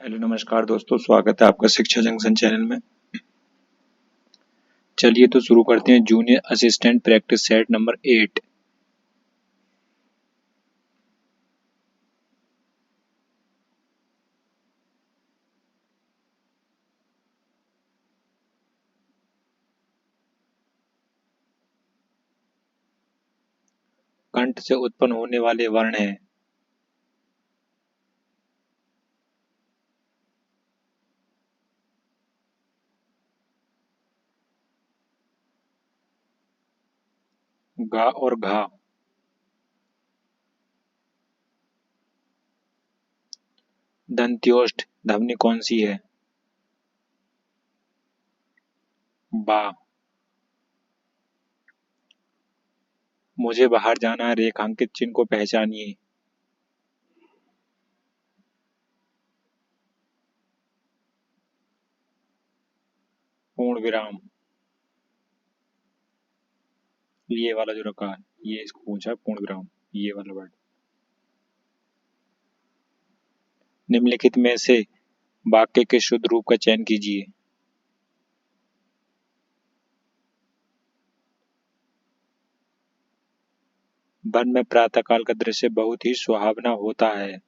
Hello नमस्कार दोस्तों, स्वागत है आपका शिक्षा जंक्शन चैनल में। चलिए तो शुरू करते हैं junior assistant practice set number 8। कंठ से उत्पन्न होने वाले वर्ण हैं गा और घा। दंत्योष्ठ ध्वनि कौन सी है? बा। मुझे बाहर जाना है, रेखांकित चिन्ह को पहचानिए। पूर्ण विराम। ये वाला जो रखा है, ये इसको पूछा है पूर्ण विराम, ये वाला वर्ड। निम्नलिखित में से वाक्य के शुद्ध रूप का चयन कीजिए। वन में प्रातःकाल का दृश्य बहुत ही सुहावना होता है।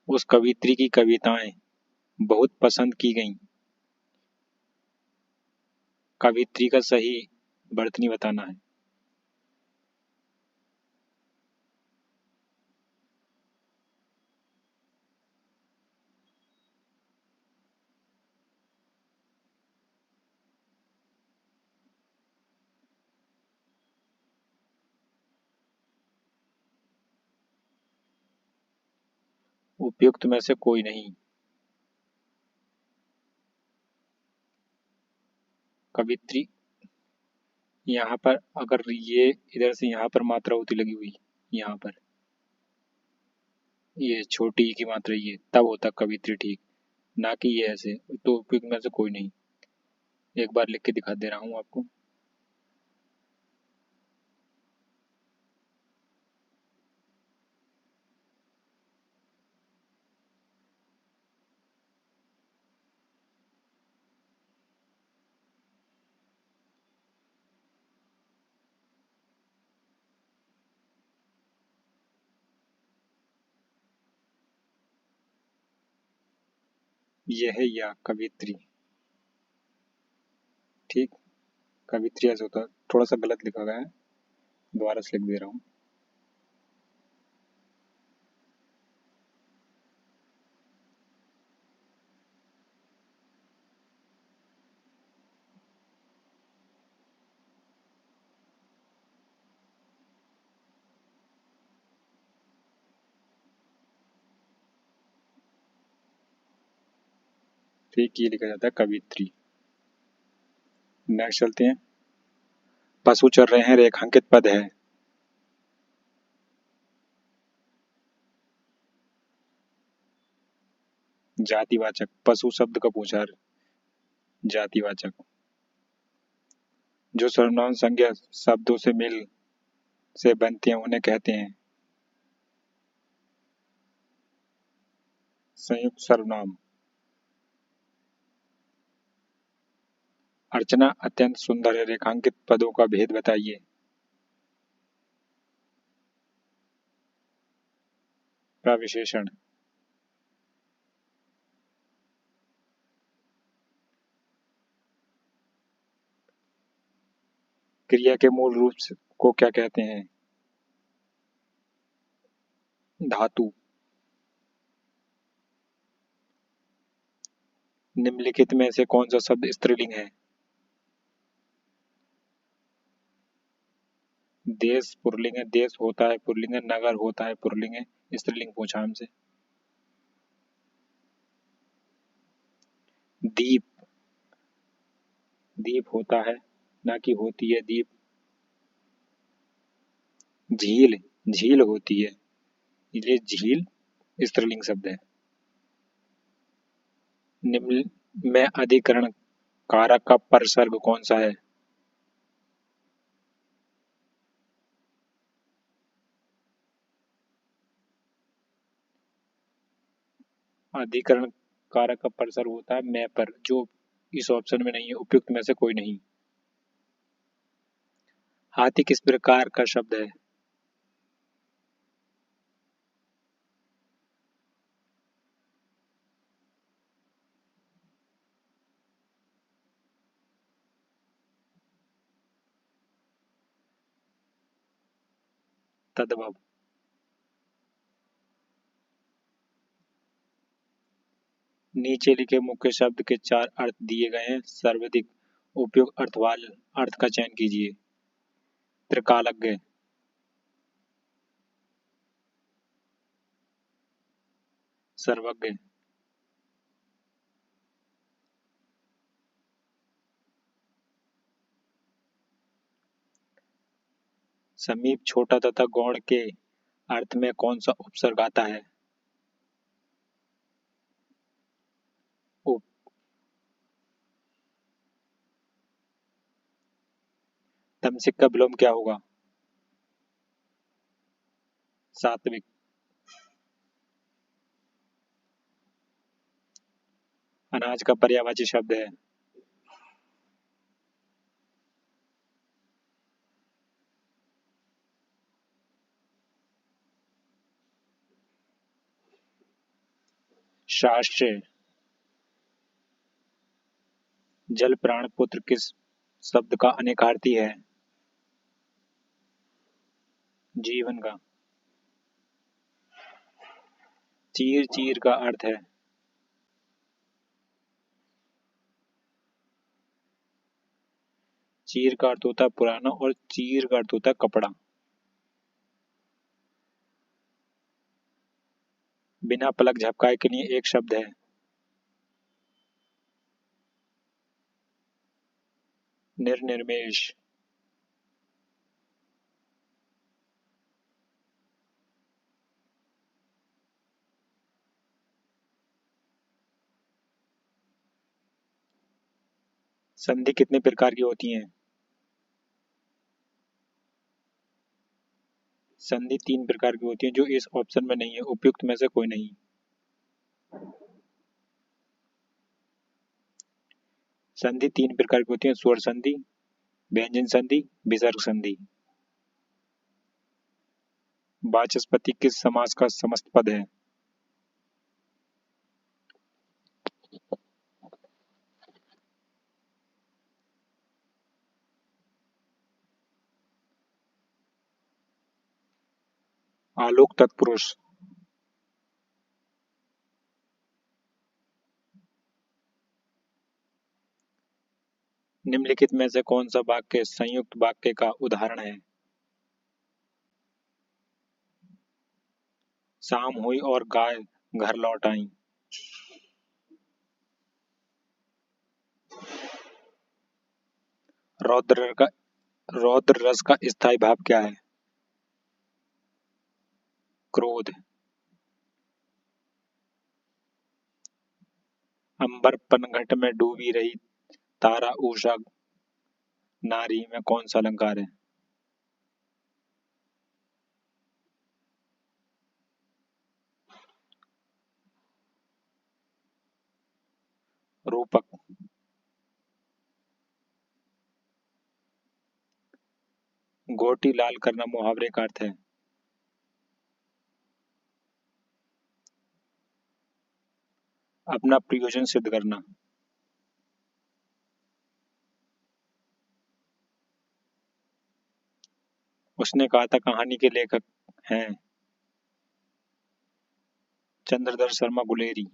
उस कवियत्री की कविताएं बहुत पसंद की गईं। कवियत्री का सही वर्तनी बताना है। उपयुक्त में से कोई नहीं। कवियत्री यहाँ पर अगर ये इधर से यहाँ पर मात्रा होती लगी हुई, यहाँ पर ये छोटी ई की मात्रा, ये तब होता कवियत्री, ठीक, ना कि ये ऐसे। तो उपयुक्त में से कोई नहीं। एक बार लिख के दिखा दे रहा हूँ आपको। ये है या कवियत्री, ठीक। कवियत्री ऐसे होता है, थोड़ा सा गलत लिखा गया है, दोबारा से लिख दे रहा हूँ। ठीक, ये लिखा जाता है कवियत्री। नेक्स्ट चलते हैं। पशु चर रहे हैं, रेखांकित पद है। जातिवाचक, पशु शब्द का पूछा है, जातिवाचक। जो सर्वनाम संज्ञा शब्दों से मिल से बनते हैं उन्हें कहते हैं संयुक्त सर्वनाम। अर्चना अत्यंत सुंदर है, रेखांकित पदों का भेद बताइए। प्रविशेषण। क्रिया के मूल रूप को क्या कहते हैं? धातु। निम्नलिखित में से कौन सा शब्द स्त्रीलिंग है? देश पुल्लिंग है, देश होता है पुल्लिंग है, नगर होता है पुल्लिंग है, स्त्रीलिंग पूछा हमसे। दीप, दीप होता है, ना कि होती है दीप। झील, झील होती है, ये झील स्त्रीलिंग शब्द है। निम्न में अधिकरण कारक का परसर्ग कौन सा है? अधिकरण कारक का परिसर होता है मैं पर, जो इस ऑप्शन में नहीं है, उपयुक्त में से कोई नहीं। हाथी किस प्रकार का शब्द है? तद्भव। नीचे लिखे मुख्य शब्द के चार अर्थ दिए गए हैं, सर्वाधिक उपयुक्त अर्थ वाले अर्थ का चयन कीजिए। त्रिकालज्ञ, सर्वज्ञ, समीप, छोटा तथा गौण के अर्थ में कौन सा उपसर्ग आता है? उप। तमसिक का विलोम क्या होगा? सात्विक। अनाज का पर्यायवाची शब्द है? शास्त्र। जल प्राण पुत्र किस शब्द का अनेकार्थी है? जीवन का। चीर चीर का अर्थ है? चीर का अर्थ होता है पुराना और चीर का अर्थ होता है कपड़ा। बिना पलक झपकाए के लिए एक शब्द है? निर्निमेष। संधि कितने प्रकार की होती हैं? संधि तीन प्रकार की होती है, जो इस ऑप्शन में नहीं है, उपयुक्त में से कोई नहीं। संधि तीन प्रकार की होती है, स्वर संधि, व्यंजन संधि, विसर्ग संधि। वाचस्पति किस समास का समस्त पद है? आलोक तत्पुरुष। निम्नलिखित में से कौन सा वाक्य संयुक्त वाक्य का उदाहरण है? शाम हुई और गाय घर लौट आई। रौद्र का रौद्र रस का स्थायी भाव क्या है? क्रोध। अंबर पनघट में डूबी रही तारा उषा नारी में कौन सा अलंकार है? रूपक। गोटी लाल करना मुहावरे का अर्थ है? अपना प्रयोजन सिद्ध करना। उसने कहा था कहानी के लेखक हैं चंद्रधर शर्मा गुलेरी।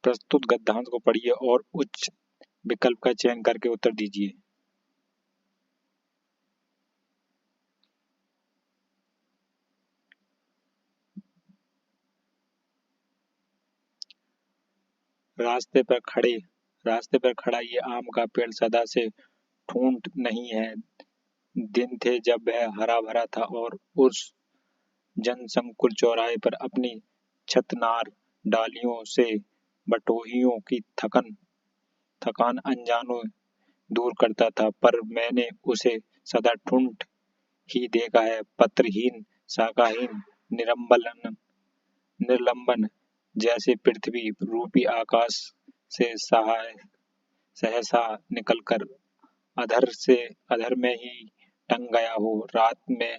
प्रस्तुत गद्यांश को पढ़िए और उच्च विकल्प का चयन करके उत्तर दीजिए। रास्ते पर खड़े रास्ते पर खड़ा ये आम का पेड़ सदा से ठूंठ नहीं है। दिन थे जब वह हरा भरा था और उस जनसंकुल चौराहे पर अपनी छतनार डालियों से बटोहियों की थकान अनजानों दूर करता था, पर मैंने उसे सदा ढूंढ ही देखा है। पत्रहीन, शाखाहीन, निरंबलन निर्लंबन जैसे पृथ्वी रूपी आकाश से सहसा निकलकर अधर में ही टंग गया हो। रात में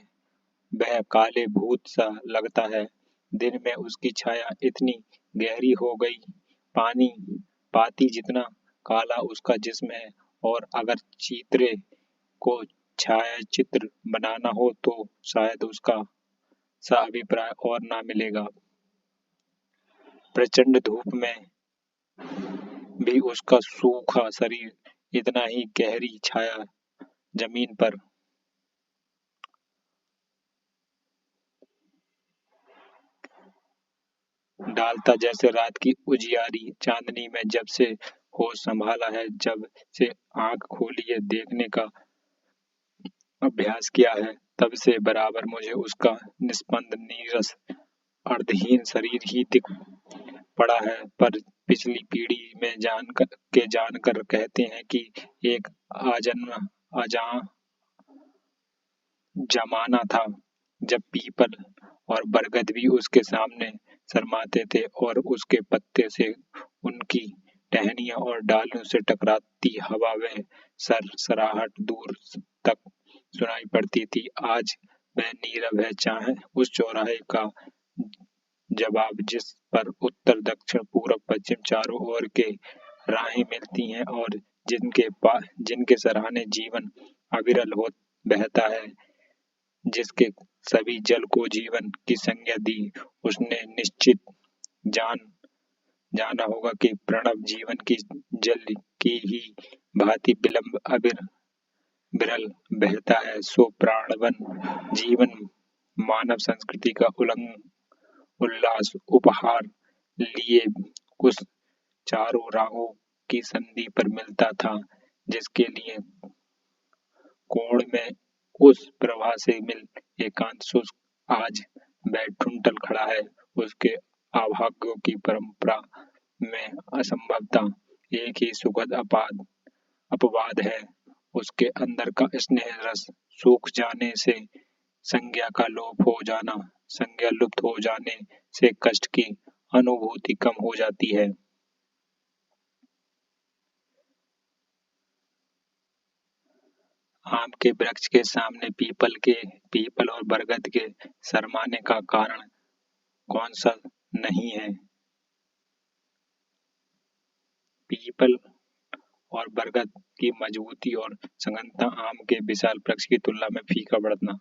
वह काले भूत सा लगता है, दिन में उसकी छाया इतनी गहरी हो गई, पानी पाती जितना काला उसका जिस्म है। और अगर चित्रे को छायाचित्र बनाना हो तो शायद उसका सा अभिप्राय और ना मिलेगा। प्रचंड धूप में भी उसका सूखा शरीर, इतना ही गहरी छाया जमीन पर डालता जैसे रात की उजियारी चांदनी में। जब से होश संभाला है, जब से आंख खोली है, देखने का अभ्यास किया है, तब से बराबर मुझे उसका निस्पंद नीरस अर्धहीन शरीर ही दिख पड़ा है। पर पिछली पीढ़ी में जानकर कहते हैं कि एक आजन्म अजा जमाना था जब पीपल और बरगद भी उसके सामने शर्माते थे और उसके पत्ते से उनकी टहनियां और डालियों से टकराती हवा व सरसराहट दूर तक सुनाई पड़ती थी। आज वह नीरव है, चाहे उस चौराहे का जवाब जिस पर उत्तर दक्षिण पूरब पश्चिम चारों ओर के राहें मिलती हैं और जिनके सराहने जीवन अविरल हो बहता है, जिसके सभी जल को जीवन की संज्ञा दी। उसने निश्चित जान जाना होगा कि प्रणव जीवन की जल की ही भांति विलंब विरल बहता है। सो प्राणवन जीवन मानव संस्कृति का उल्लास उपहार लिए उस चारों राहों की संधि पर मिलता था, जिसके लिए कोण में उस प्रवाह से मिल एकांत शुष्क आज बैठुंटल खड़ा है। उसके अभाग्यों की परंपरा में असंभवता एक ही सुखद अपवाद है, उसके अंदर का स्नेह रस सूख जाने से संज्ञा का लोप हो जाना, संज्ञा लुप्त हो जाने से कष्ट की अनुभूति कम हो जाती है। आम के वृक्ष के सामने पीपल और बरगद के शर्माने का कारण कौन सा नहीं है? पीपल और बरगद की मजबूती और सघनता, आम के विशाल वृक्ष की तुलना में फीका बढ़ना।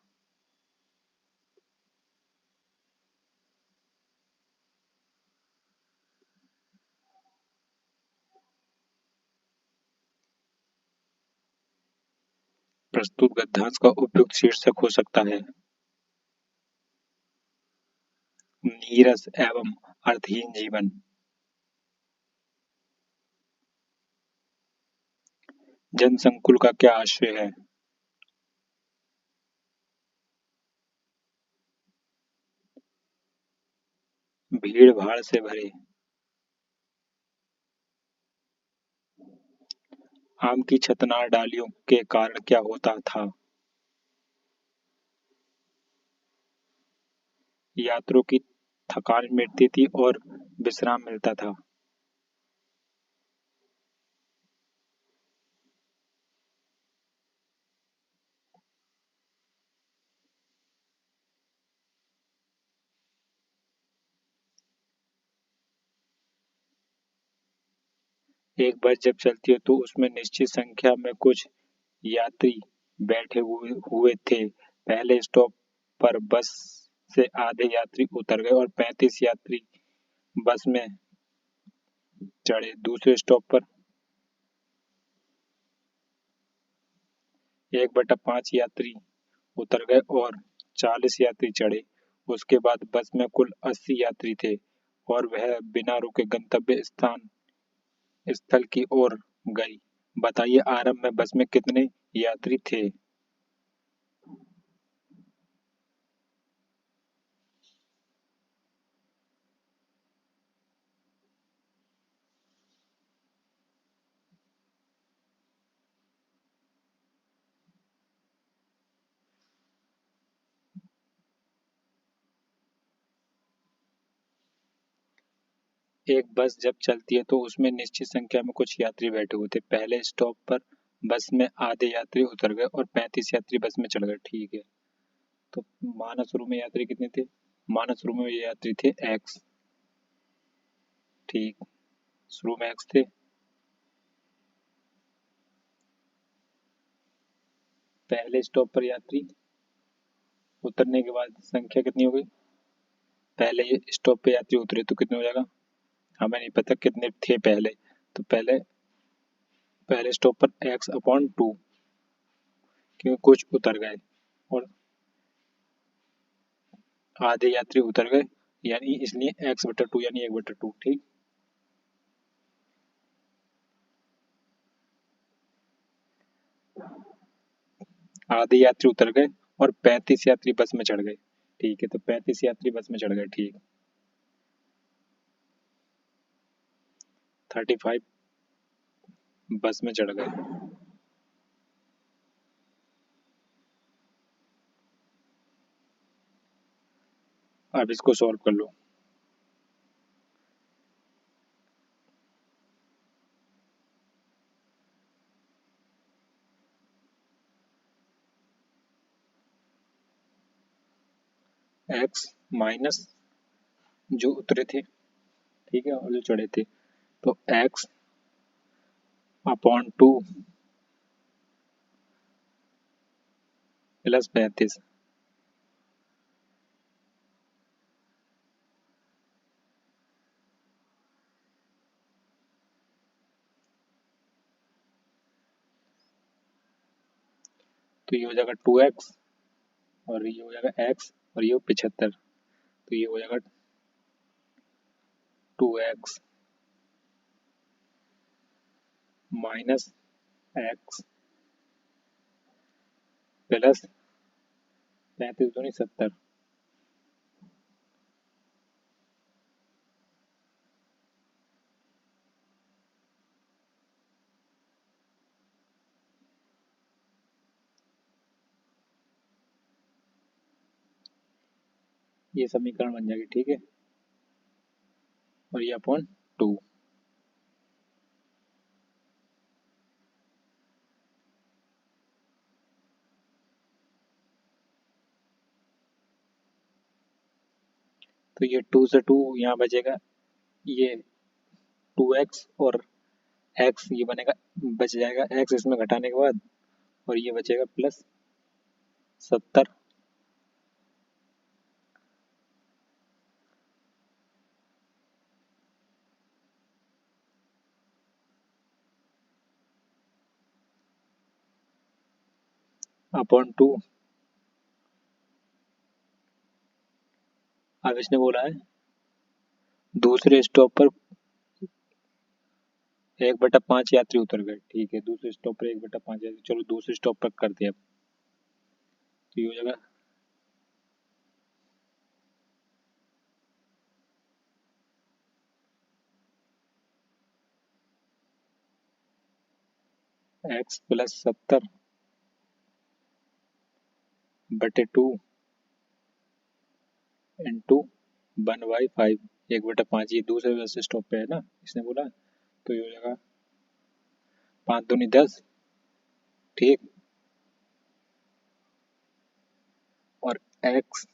प्रस्तुत गद्यांश का उपयुक्त शीर्षक हो सकता है नीरस एवं अर्थहीन जीवन। जनसंकुल का क्या आशय है? भीड़ भाड़ से भरे। आम की छतनार डालियों के कारण क्या होता था? यात्रियों की थकान मिटती थी और विश्राम मिलता था। एक बस जब चलती है तो उसमें निश्चित संख्या में कुछ यात्री बैठे हुए थे। पहले स्टॉप पर बस से आधे यात्री उतर गए और 35 यात्री बस में चढ़े। दूसरे स्टॉप पर 1/5 यात्री उतर गए और 40 यात्री चढ़े। उसके बाद बस में कुल 80 यात्री थे और वह बिना रुके गंतव्य स्थल की ओर गई। बताइए, आरंभ में बस में कितने यात्री थे? एक बस जब चलती है तो उसमें निश्चित संख्या में कुछ यात्री बैठे होते। पहले स्टॉप पर बस में आधे यात्री उतर गए और 35 यात्री बस में चढ़ गए। ठीक है, तो माना शुरू में यात्री कितने थे? माना शुरू में ये यात्री थे एक्स। ठीक, शुरू में एक्स थे। पहले स्टॉप पर यात्री उतरने के बाद संख्या कितनी हो गई? पहले ये स्टॉप पे यात्री उतरे तो कितने हो जाएगा? हमें नहीं पता कितने थे पहले, तो पहले स्टॉप पर एक्स अपॉन टू, क्योंकि कुछ उतर गए और आधे यात्री उतर गए, यानी इसलिए एक्स बटा टू यानी 1/2। ठीक, आधे यात्री उतर गए और 35 यात्री बस में चढ़ गए। ठीक है, तो 35 यात्री बस में चढ़ गए। ठीक, 35 बस में चढ़ गए। अब इसको सॉल्व कर लो। एक्स माइनस जो उतरे थे, ठीक है, और जो चढ़े थे, तो एक्स अपॉन टू प्लस 35। तो ये हो जाएगा 2x और ये हो जाएगा x और ये 75, तो ये हो जाएगा 2x माइनस एक्स प्लस 35 दूनी 70। ये समीकरण बन जाएगी। ठीक है, और ये अपॉन टू। तो ये 2 से 2 यहाँ बचेगा, ये 2x और x ये बनेगा, बच जाएगा x इसमें घटाने के बाद, और ये बचेगा प्लस 70। Upon two. अब इसने बोला है दूसरे स्टॉप पर 1/5 यात्री उतर गए। ठीक है, दूसरे स्टॉप पर 1/5 यात्री, चलो दूसरे स्टॉप पर करते हैं अब। तो ये हो जाएगा x प्लस 70 बटे 2 इंटू 1/5। 1/5 ये दूसरे बस स्टॉप पे है ना, इसने बोला, तो ये हो जाएगा 5 दूनी 10। ठीक, और x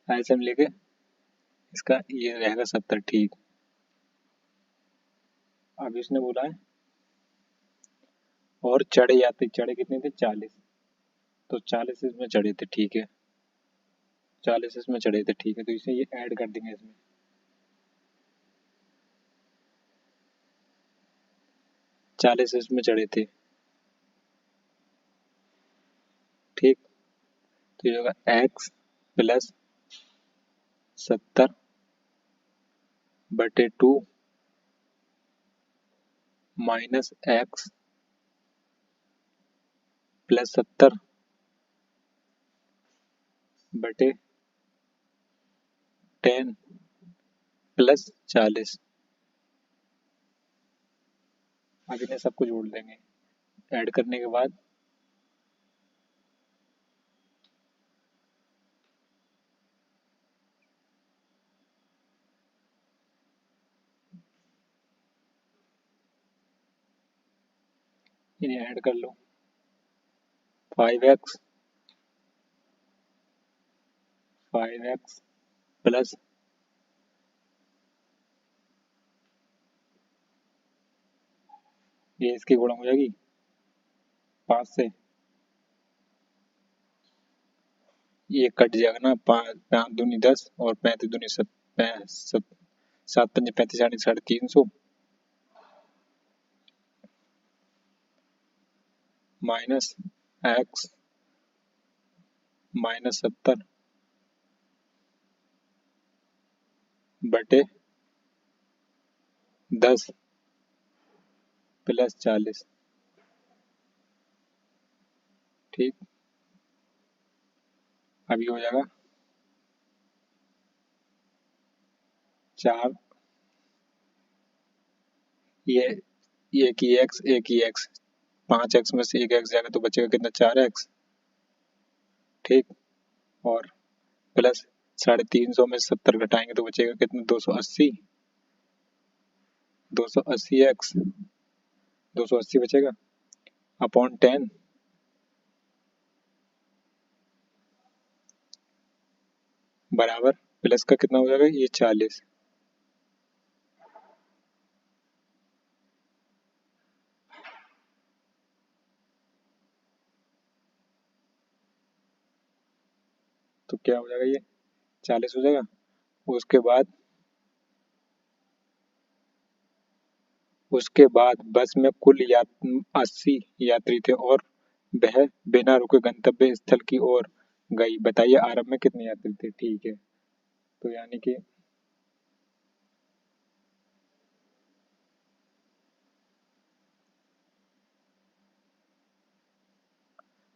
एल्सियम लेके इसका ये रहेगा 70। ठीक, अब इसने बोला है और चढ़े यात्री, चढ़े कितने थे? 40, तो 40 इसमें चढ़े थे। ठीक है, 40 इसमें चढ़े थे। ठीक है, तो इसे ये ऐड कर देंगे इसमें। 40 इसमें चढ़े थे। ठीक, तो ये होगा x प्लस 70 बटे 2 माइनस एक्स प्लस 70 बटे 10 प्लस 40। अब इन्हें सबको जोड़ देंगे ऐड करने के बाद। इन्हें ऐड कर लो। 5x प्लस ये इसकी गुणा हो जाएगी 5 से, ये कट जाएगा ना, 5 दूनी 10 और 35 दूनी 7 पंजे 35 350 माइनस x -70 बटे 10 प्लस 40। ठीक, अभी हो जाएगा 4, ये एक ही x 5x में से एक x जाएगा तो बचेगा कितना, 4x। ठीक, और प्लस 350 में 70 घटाएंगे तो बचेगा कितना, 280। 280x 280 बचेगा अपॉन 10 बराबर प्लस का कितना हो जाएगा, ये 40। तो क्या हो जाएगा, ये 40 हो जाएगा। उसके बाद बस में कुल 80 यात्री थे और वह बिना रुके गंतव्य स्थल की ओर गई। बताइए आरंभ में कितने यात्री थे। ठीक है, तो यानी कि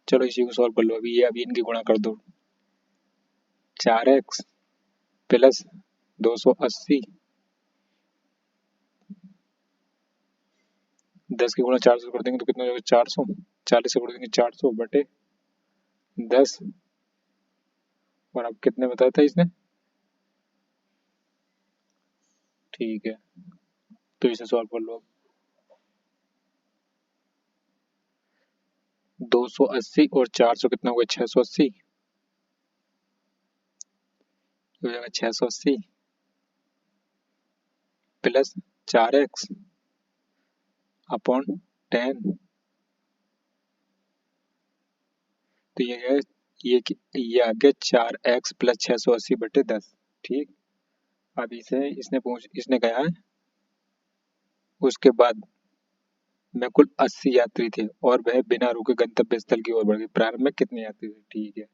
चलो इसी को सॉल्व कर लो। अभी इनकी गुणा कर दो। 4x प्लस 280, 10 की गुणा 400 कर देंगे तो कितना हो जाएगा, 400। 40 से कर देंगे 400 बटे 10, और अब कितने बताया था इसने। ठीक है, तो इसे सॉल्व कर लो। 280 और 400 कितना हो गया, 680 हो जाएगा। 680 प्लस 4x अपॉन 10, तो ये है, ये आ गया 4x प्लस 680 बटे 10। ठीक, अब इसने कहा है उसके बाद में कुल 80 यात्री थे और वह बिना रुके गंतव्य स्थल की ओर बढ़ गए। प्रारंभ में कितने यात्री थे। ठीक है,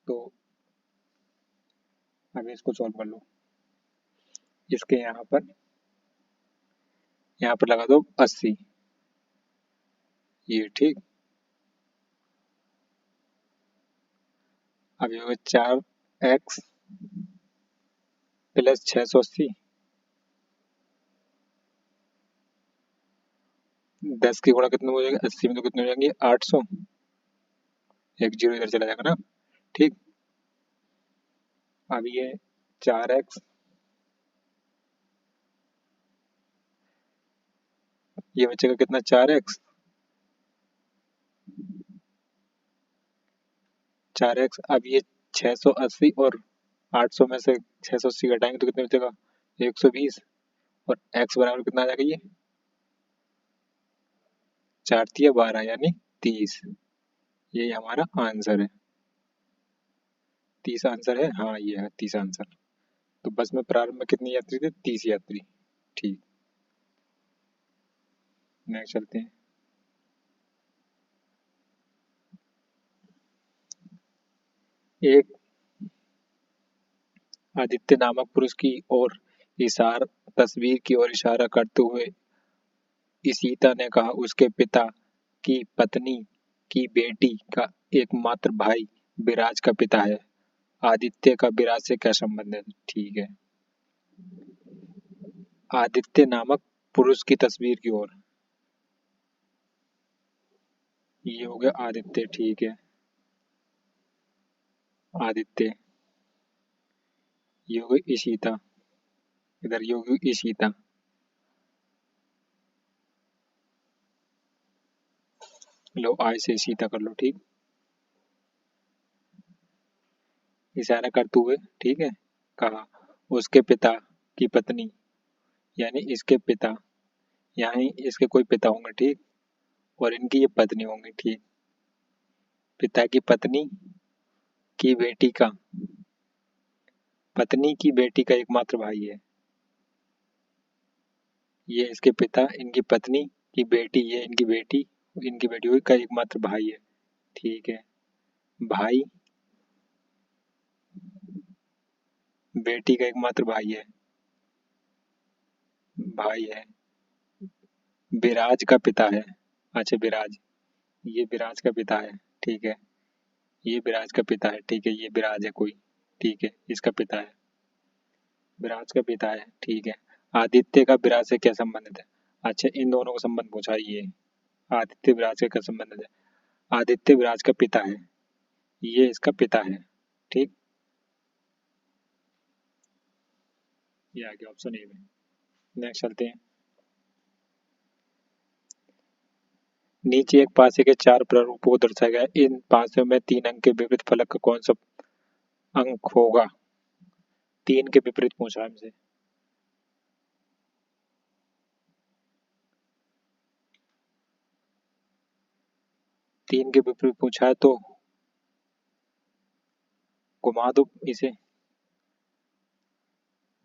तो अब इसको सॉल्व कर लो। इसके यहाँ पर लगा दो 80, ये ठीक। अब ये होगा 4x प्लस 680, 10 की गुणा कितने हो जाएगा, 80 में तो कितने हो जाएंगे, 800। एक जीरो इधर चला जाएगा ना। ठीक, अब ये 4x, ये बचेगा कितना, 4x 4x। अब ये 680 और 800 में से 680 घटाएंगे तो कितने बचेगा, 120। और x बराबर कितना आ जाएगा, ये 4 तिया 12 यानी 30। यही हमारा आंसर है। 30 आंसर है, हाँ ये है 30 आंसर। तो बस में प्रारंभ में कितने यात्री थे, 30 यात्री। ठीक, नेक्स्ट चलते हैं। एक आदित्य नामक पुरुष की ओर तस्वीर की ओर इशारा करते हुए इशिता ने कहा, उसके पिता की पत्नी की बेटी का एकमात्र भाई विराज का पिता है। आदित्य का विराज से क्या संबंध है। ठीक है, आदित्य नामक पुरुष की तस्वीर की ओर, ये हो गया आदित्य। ठीक है, आदित्य, ये हो गई इशिता, इधर ये होगी इशिता। लो आई से सीधा कर लो, ठीक, इशारा करते हुए, ठीक है। कहा उसके पिता की पत्नी, यानी इसके पिता, यानी इसके कोई पिता होंगे, ठीक, और इनकी ये पत्नी होंगी, ठीक। पिता की पत्नी की बेटी का, पत्नी की बेटी का एकमात्र भाई है। ये इसके पिता, इनकी पत्नी की बेटी, ये इनकी बेटी हुई का एकमात्र भाई है, ठीक है। भाई, बेटी का एकमात्र भाई है, भाई है। विराज का पिता है, अच्छा विराज, ये विराज का पिता है, ठीक है। ये विराज का पिता है, ठीक है, ये विराज है कोई, ठीक है, इसका पिता है, विराज का पिता है, ठीक है। आदित्य का विराज से क्या संबंधित है? अच्छा, इन दोनों का संबंध पूछा है ये। आदित्य विराज का क्या संबंध है? आदित्य विराज का पिता है, ये इसका पिता है, ठीक। ये आ गया ऑप्शन ए में। नेक्स्ट चलते हैं। नीचे एक पासे के 4 प्रारूपों को दर्शाया गया है। इन पासों में 3 अंक के विपरीत फलक का कौन सा अंक होगा? 3 के विपरीत पूछा है हमसे। तीन के विपरीत पूछा है तो घुमा दो इसे।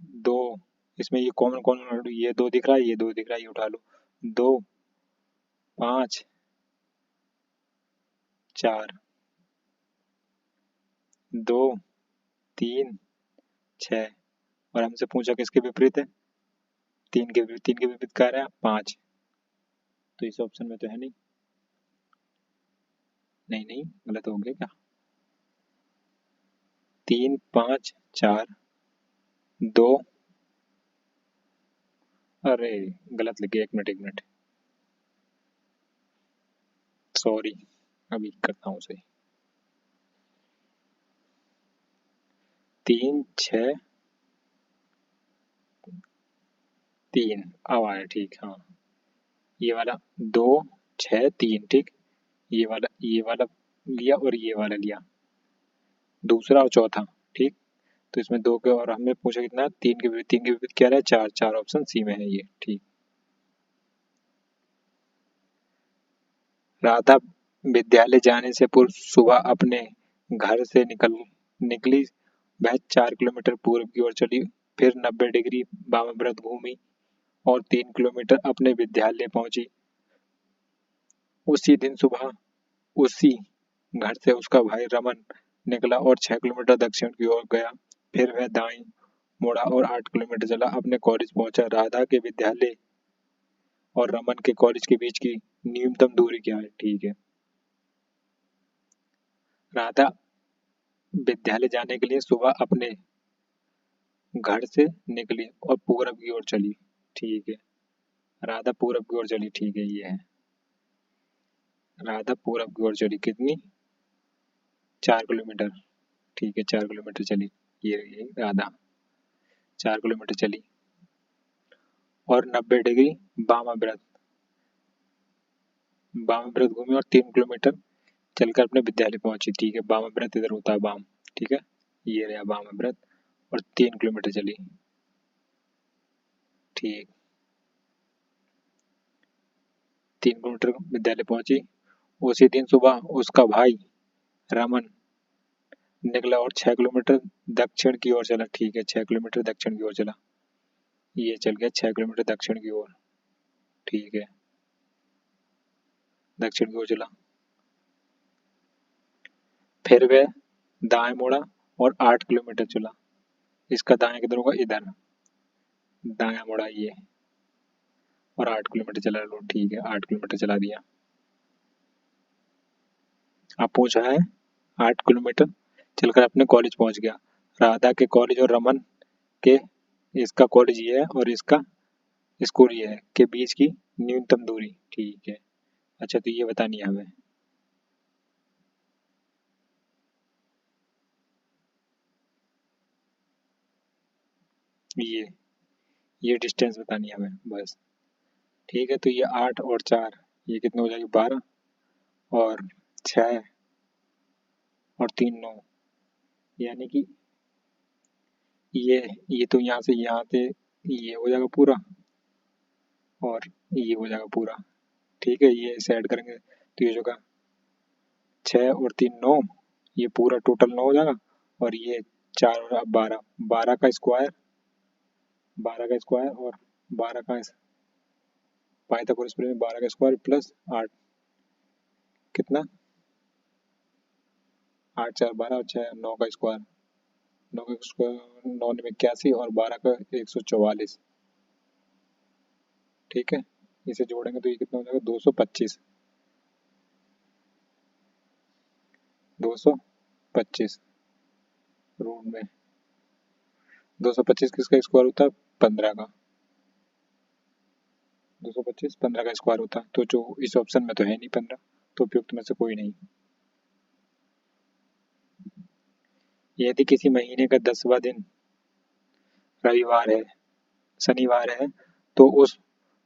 दो, इसमें ये कॉमन कॉमन, ये 2 दिख रहा है, ये 2 दिख रहा है, ये उठा लो। 2, 5, 4, 2, 3, 6, और हमसे पूछा किसके विपरीत है? 3 के विपरीत। 3 के विपरीत क्या रहा है? 5, तो इस ऑप्शन में तो है नहीं। नहीं नहीं, गलत हो गया क्या? 3, 5, 4, 2, अरे गलत लग गया, 1 मिनट सॉरी, अभी करता हूँ सही। 3, 6, 3 अब आया, ठीक, हाँ। ये वाला 2, 6, 3, ठीक। ये वाला लिया और ये वाला लिया, दूसरा और चौथा, ठीक। तो इसमें 2 के, और हमने पूछा कितना? 3 के विपरीत। 3 के विपरीत क्या रहा है? 4, 4 ऑप्शन सी में है ये, ठीक। राधा विद्यालय जाने से पूर्व सुबह अपने घर से निकली। वह 4 किलोमीटर पूर्व की ओर चली, फिर 90 डिग्री वामाव्रत घूमी और 3 किलोमीटर अपने विद्यालय पहुंची। उसी दिन सुबह उसी घर से उसका भाई रमन निकला और 6 किलोमीटर दक्षिण की ओर गया। फिर वह दाईं मुड़ा और 8 किलोमीटर चला, अपने कॉलेज पहुंचा। राधा के विद्यालय और रमन के कॉलेज के बीच की न्यूनतम दूरी क्या है? ठीक है। राधा विद्यालय जाने के लिए सुबह अपने घर से निकली और पूरब की ओर चली, ठीक है। राधा पूरब की ओर चली, ठीक है, ये है। राधा पूरब की ओर चली कितनी? 4 किलोमीटर, ठीक है, 4 किलोमीटर चली। ये राधा 4 किलोमीटर चली और 90 डिग्री वामाव्रत वामाव्रत घूमी और 3 किलोमीटर चलकर अपने विद्यालय पहुंची, ठीक है। वामाव्रत इधर होता है, वाम, ठीक है, ये रहा वामाव्रत, और 3 किलोमीटर चली, ठीक। 3 किलोमीटर विद्यालय पहुंची। उसी दिन सुबह उसका भाई रमन निकला और 6 किलोमीटर दक्षिण की ओर चला, ठीक है, 6 किलोमीटर दक्षिण की ओर चला। ये चल गया 6 किलोमीटर दक्षिण की ओर, ठीक है, दक्षिण की ओर चला। फिर वह दाएं मुड़ा और 8 किलोमीटर चला। इसका दाएं किधर होगा? इधर, दाया मुड़ा ये, और 8 किलोमीटर चला लो, ठीक है, 8 किलोमीटर चला दिया। अब पूछा है 8 किलोमीटर चलकर अपने कॉलेज पहुंच गया। राधा के कॉलेज और रमन के, इसका कॉलेज ये है और इसका स्कूल ये है, के बीच की न्यूनतम दूरी, ठीक है। अच्छा, तो ये बतानी है हमें। ये ये डिस्टेंस बतानी है हमें बस, ठीक है। तो ये 8 और 4, ये कितने हो जाएगी? 12, और 6 और 3 9, यानी कि ये तो यहाँ से ये हो जाएगा पूरा और ये हो जाएगा पूरा। ठीक है, ये ऐसे ऐड करेंगे तो ये जो का 6 और 3 9, ये पूरा टोटल 9 हो जाएगा। और ये 4 और 12, 12 का स्क्वायर, 12 का स्क्वायर और 12 का पाइथागोरस प्रमेय में 12 का स्क्वायर प्लस 8, कितना 8 4 12 और 6 9 का स्क्वायर, 9 का स्क्वायर 9 में 81 और 12 का 144। ठीक है, इसे जोड़ेंगे तो ये कितना हो जाएगा 225, 225 रूट में 225 किसका स्क्वायर होता है 15 का, 225 15 का स्क्वायर होता है। तो जो इस ऑप्शन में तो है नहीं 15, तो उपयुक्त में से कोई नहीं। यदि किसी महीने का 10वां दिन रविवार है, शनिवार है, तो उस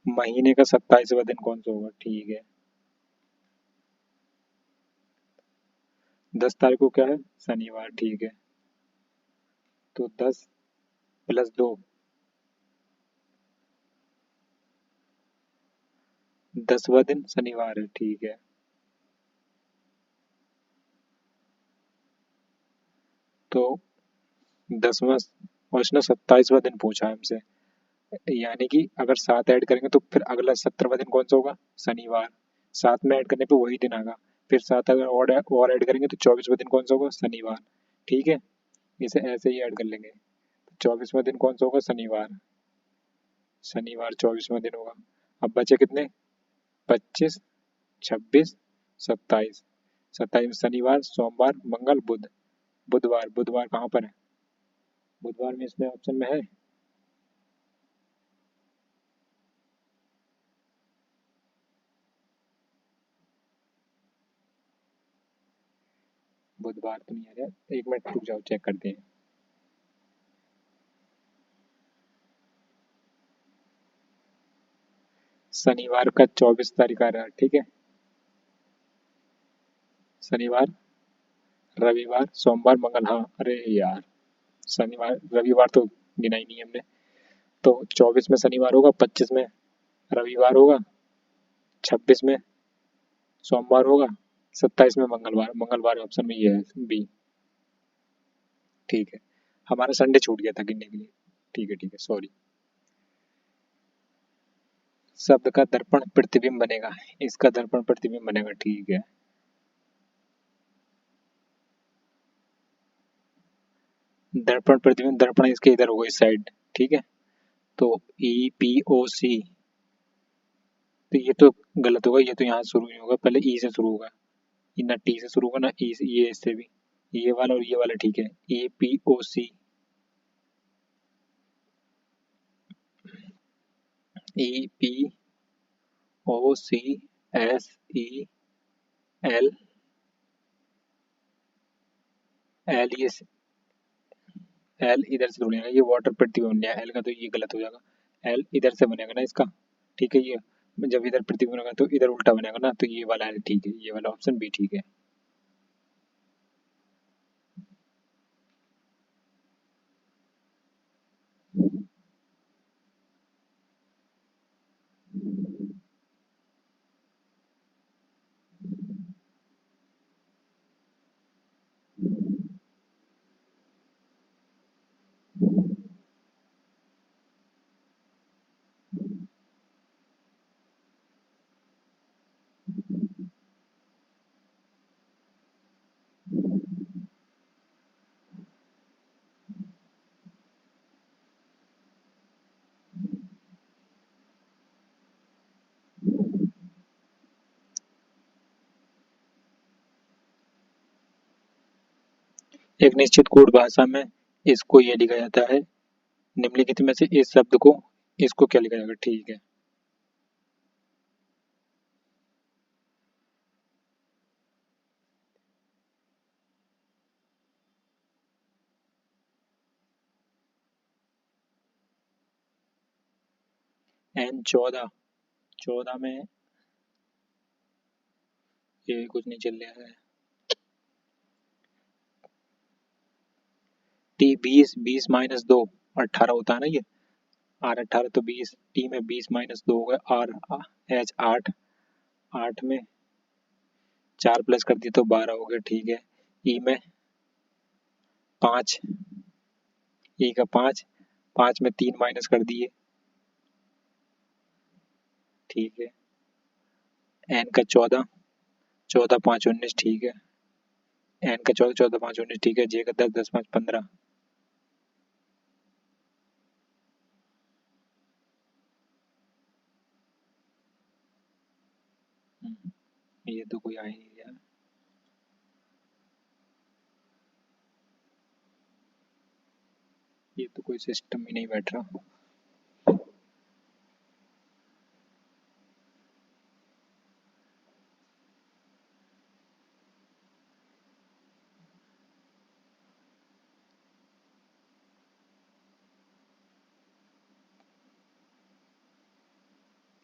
महीने का 27वां दिन कौन सा होगा। ठीक है, 10 तारीख को क्या है शनिवार। ठीक है, तो 10 प्लस 2, 10वां दिन शनिवार है। ठीक है, तो 10वां और इसने 27वां दिन पूछा है हमसे, यानी कि अगर 7 ऐड करेंगे तो फिर अगला 17वां दिन कौन सा होगा शनिवार। 7 में ऐड करने पे वही दिन आएगा, फिर 7 अगर और ऐड करेंगे तो 24वां दिन कौन सा होगा शनिवार। ठीक है, इसे ऐसे ही ऐड कर लेंगे। 24वां दिन कौन सा होगा शनिवार, शनिवार 24वां दिन होगा। अब बचे कितने 25 26 27, 27 में शनिवार सोमवार मंगल बुध, बुधवार, बुधवार कहाँ पर है, बुधवार में इसमें ऑप्शन में है। बुधवार तो नहीं आ रहा, एक मिनट रुक जाओ चेक करते हैं। शनिवार का 24 तारीख आ रहा है। ठीक है, शनिवार रविवार सोमवार मंगल, हाँ अरे यार शनिवार रविवार तो गिना ही नहीं हमने। तो 24 में शनिवार होगा, 25 में रविवार होगा, 26 में सोमवार होगा, 27 में मंगलवार, मंगलवार ऑप्शन में ये है बी। ठीक है, हमारा संडे छूट गया था गिनने के लिए। ठीक है सॉरी। शब्द का दर्पण प्रतिबिंब बनेगा, इसका दर्पण प्रतिबिंब बनेगा। ठीक है, दर्पण प्रतिबिंब, दर्पण इसके इधर होगा इस साइड। ठीक है, तो ई पी ओ सी, तो ये तो गलत होगा, ये तो यहाँ शुरू नहीं होगा, पहले ई से शुरू होगा, ये ना टी से शुरू होगा ना ई से, ये इससे भी, ये वाला और ये वाला। ठीक है, A P O C, E P O C S E L, L ये एल इधर से बनेगा, ये वाटर प्रतिबिंब बन जाएगा, एल का तो ये गलत हो जाएगा, एल इधर से बनेगा ना इसका। ठीक है, ये जब इधर प्रतिबिंब बनेगा तो इधर उल्टा बनेगा ना, तो ये वाला है। ठीक है, ये वाला ऑप्शन भी ठीक है। एक निश्चित कोड भाषा में इसको ये लिखा जाता है, निम्नलिखित में से इस शब्द को, इसको क्या लिखा जाएगा। ठीक है, N 14, 14 में ये कुछ नहीं चल रहा है। टी 20 माइनस 2 18 होता है ना ये। आर 18 तो 20, टी में 20 माइनस 2 हो गया, आर एच 8, 8 में 4 प्लस कर दिए तो 12 हो गया, ठीक है। ई में 5, ई का 5, 5 में 3 माइनस कर दिए, ठीक है। एन का 14, 14 5 19, ठीक है। एन का 14, 14 5 19, ठीक है। जे का 10, 10 5 15। ये तो कोई आ ही नहीं रहा। ये तो कोई सिस्टम ही नहीं बैठ रहा।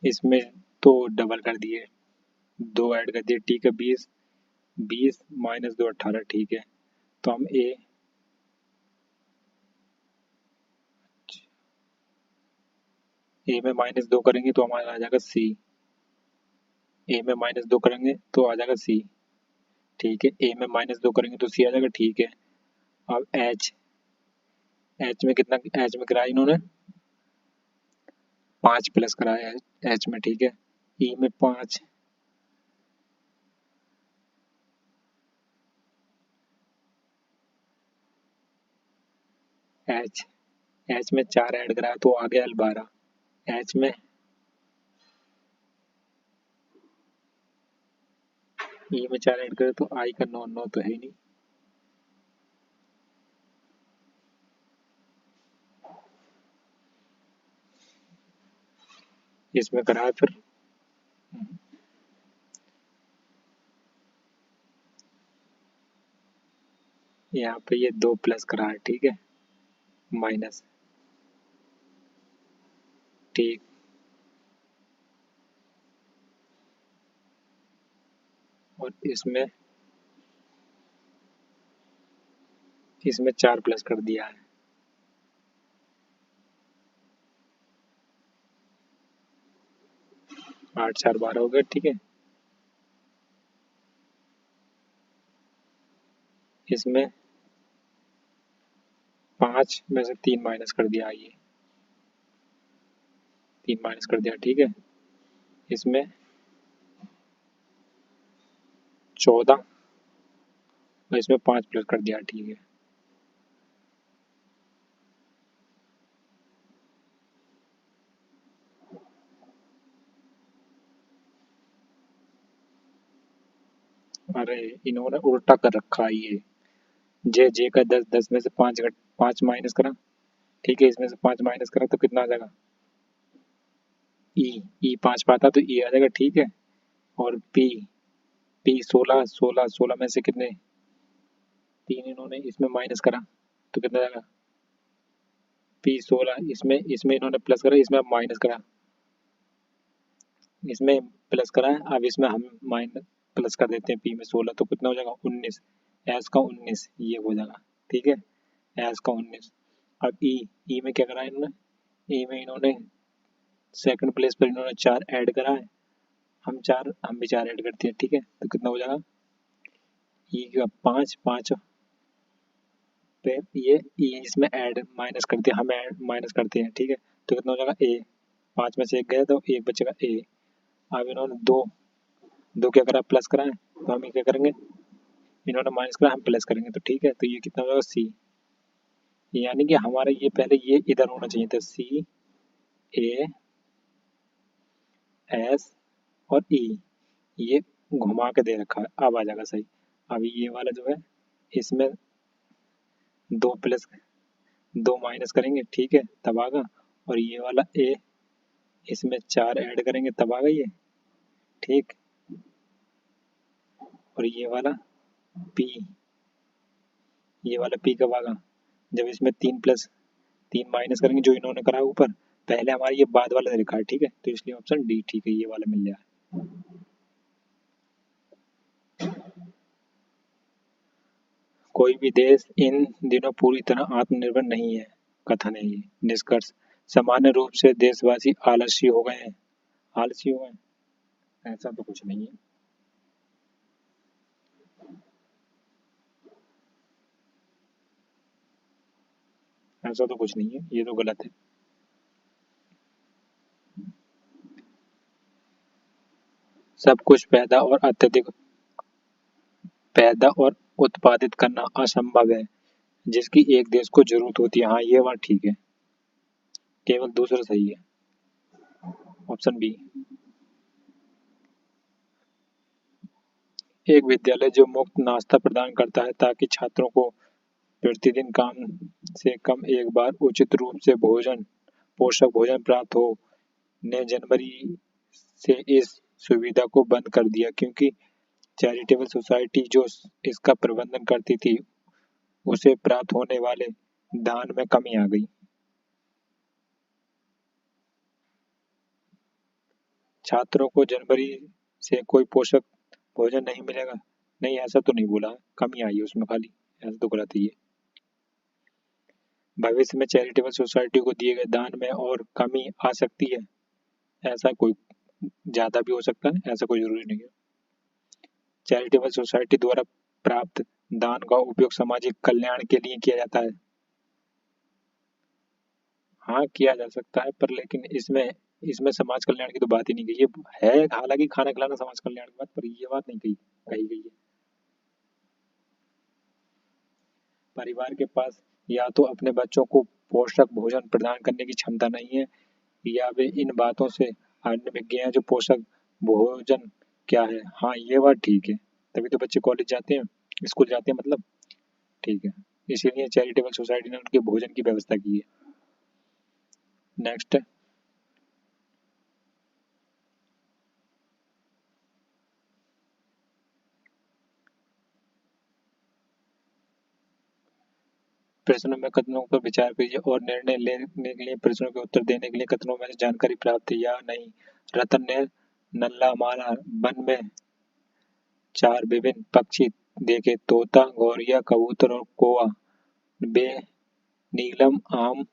इसमें तो डबल कर दिए, 2 ऐड कर दिए, ठीक है। 20, 20 माइनस 2 18, ठीक है। तो हम ए में माइनस 2 करेंगे तो हमारा आ जाएगा सी। ए में माइनस 2 करेंगे तो आ जाएगा सी, ठीक है। ए में माइनस 2 करेंगे तो सी आ जाएगा, ठीक है। अब एच, एच में कितना, एच में कराया इन्होंने 5 प्लस कराया है एच में, ठीक है। ई में 5, एच, एच में 4 ऐड कराया तो आ गया 12। एच में, ई में 4 ऐड करे तो आई का 9, 9 तो है ही नहीं। इसमें कराया फिर यहाँ पे ये 2 प्लस कराया, ठीक है, माइनस, ठीक। और इसमें, इसमें 4 प्लस कर दिया है, 8 4 12 हो गया, ठीक है। इसमें 5 में से 3 माइनस कर दिया, ये 3 माइनस कर दिया, ठीक है। इसमें 14 और इसमें 5 प्लस कर दिया, ठीक है। 'अरे इन्होंने उल्टा कर रखा है ये। जे, जे का 10, 10 में से 5 घट 5 माइनस करा, ठीक है। इसमें से 5 माइनस करा तो कितना आ जाएगा, ई, ई 5 पाता तो ई आ जाएगा, ठीक है। और पी, पी 16, 16, 16 में से कितने 3 इन्होंने इसमें माइनस करा तो कितना आ जाएगा, पी 16। इसमें, इसमें इन्होंने प्लस करा, इसमें अब माइनस करा, इसमें प्लस करा है, अब इसमें हम माइनस प्लस कर देते हैं, पी में 16 तो कितना हो जाएगा 19, एस का 19 ये हो जाएगा, ठीक है। एस का 19। अब ई, ई में क्या करा है इन्होंने, ई में इन्होंने सेकंड प्लेस पर इन्होंने 4 ऐड करा है, हम भी 4 ऐड करते हैं, ठीक है। तो कितना हो जाएगा, ई का 5, 5 पे ये ई इसमें ऐड माइनस करते हैं, हम ऐड माइनस करते हैं, ठीक है। तो कितना हो जाएगा ए, 5 में से 1 गया तो 1 बचेगा ए। अब इन्होंने दो, दो क्या करा प्लस करा है तो हम ये क्या करेंगे, इन्होंने माइनस करा हम प्लस करेंगे, तो ठीक है। तो ये कितना होगा सी, यानी कि हमारा ये पहले ये इधर होना चाहिए था, सी ए एस और ई, ये घुमा के दे रखा है, अब आ जाएगा सही। अब ये वाला जो है इसमें 2 प्लस 2 माइनस करेंगे, ठीक है, तब आगा। और ये वाला ए, इसमें 4 ऐड करेंगे तब आगा ये, ठीक। और ये वाला पी, ये वाला पी कब आगा, जब इसमें 3 प्लस 3 माइनस करेंगे जो इन्होंने करा है ऊपर, पहले हमारा ये बाद वाला लिखा है, ठीक है। तो इसलिए ऑप्शन डी ठीक है, ये वाला मिल जाए। कोई भी देश इन दिनों पूरी तरह आत्मनिर्भर नहीं है। कथन है ये। निष्कर्ष, सामान्य रूप से देशवासी आलसी हो गए हैं। आलसी हो गए, ऐसा तो कुछ नहीं है। ऐसा तो कुछ नहीं है, ये तो गलत है। सब कुछ पैदा और उत्पादित करना असंभव है जिसकी एक देश को जरूरत होती है। हाँ, ये बात ठीक है, केवल दूसरा सही है। Option B. एक विद्यालय जो मुफ्त नाश्ता प्रदान करता है ताकि छात्रों को प्रतिदिन कम से कम एक बार उचित रूप से पोषक भोजन प्राप्त हो, ने जनवरी से इस सुविधा को बंद कर दिया क्योंकि चैरिटेबल सोसाइटी जो इसका प्रबंधन करती थी उसे प्राप्त होने वाले दान में कमी आ गई। छात्रों को जनवरी से कोई पोषक भोजन नहीं मिलेगा। नहीं, ऐसा तो नहीं बोला, कमी आई है उसमें खाली। ऐसा तो गलत ही है। भविष्य में चैरिटेबल सोसाइटी को दिए गए दान में और कमी आ सकती है। ऐसा कोई ज्यादा भी हो सकता है, ऐसा कोई जरूरी नहीं है। चैरिटेबल सोसाइटी द्वारा प्राप्त दान का उपयोग सामाजिक कल्याण के लिए किया जाता है। हाँ, किया जा सकता है, पर लेकिन इसमें इसमें समाज कल्याण की तो बात ही नहीं गई है। हालांकि खाना खिलाना समाज कल्याण की बात, पर ये बात नहीं कही गई है। परिवार के पास या तो अपने बच्चों को पोषक भोजन प्रदान करने की क्षमता नहीं है या वे इन बातों से अनभिज्ञ हैं जो पोषक भोजन क्या है। हाँ, ये बात ठीक है, तभी तो बच्चे कॉलेज जाते हैं, स्कूल जाते हैं मतलब। ठीक है, इसीलिए चैरिटेबल सोसाइटी ने उनके भोजन की व्यवस्था की है। नेक्स्ट, प्रश्नों में कथनों पर विचार कीजिए और निर्णय लेने के लिए प्रश्नों के उत्तर देने के लिए कथनों में से जानकारी प्राप्त है या नहीं। रतन ने नल्ला माला वन में 4 विभिन्न पक्षी देखे, तोता, गौरिया, कबूतर और कौवा। वे नीलम, आम,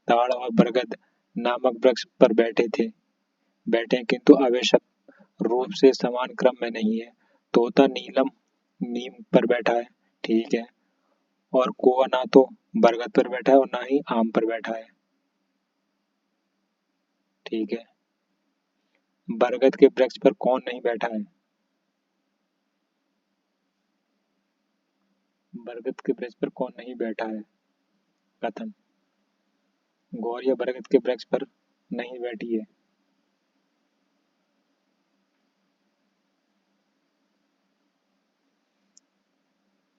ताड़ और बरगद नामक वृक्ष पर बैठे किंतु आवश्यक रूप से समान क्रम में नहीं है। तोता नीलम नीम पर बैठा है, ठीक है, और कौवा ना तो बरगद पर बैठा है और ना ही आम पर बैठा है, ठीक है। बरगद के वृक्ष पर कौन नहीं बैठा है? बरगद के वृक्ष पर कौन नहीं बैठा है? कथन, गौरिया बरगद के वृक्ष पर नहीं बैठी है।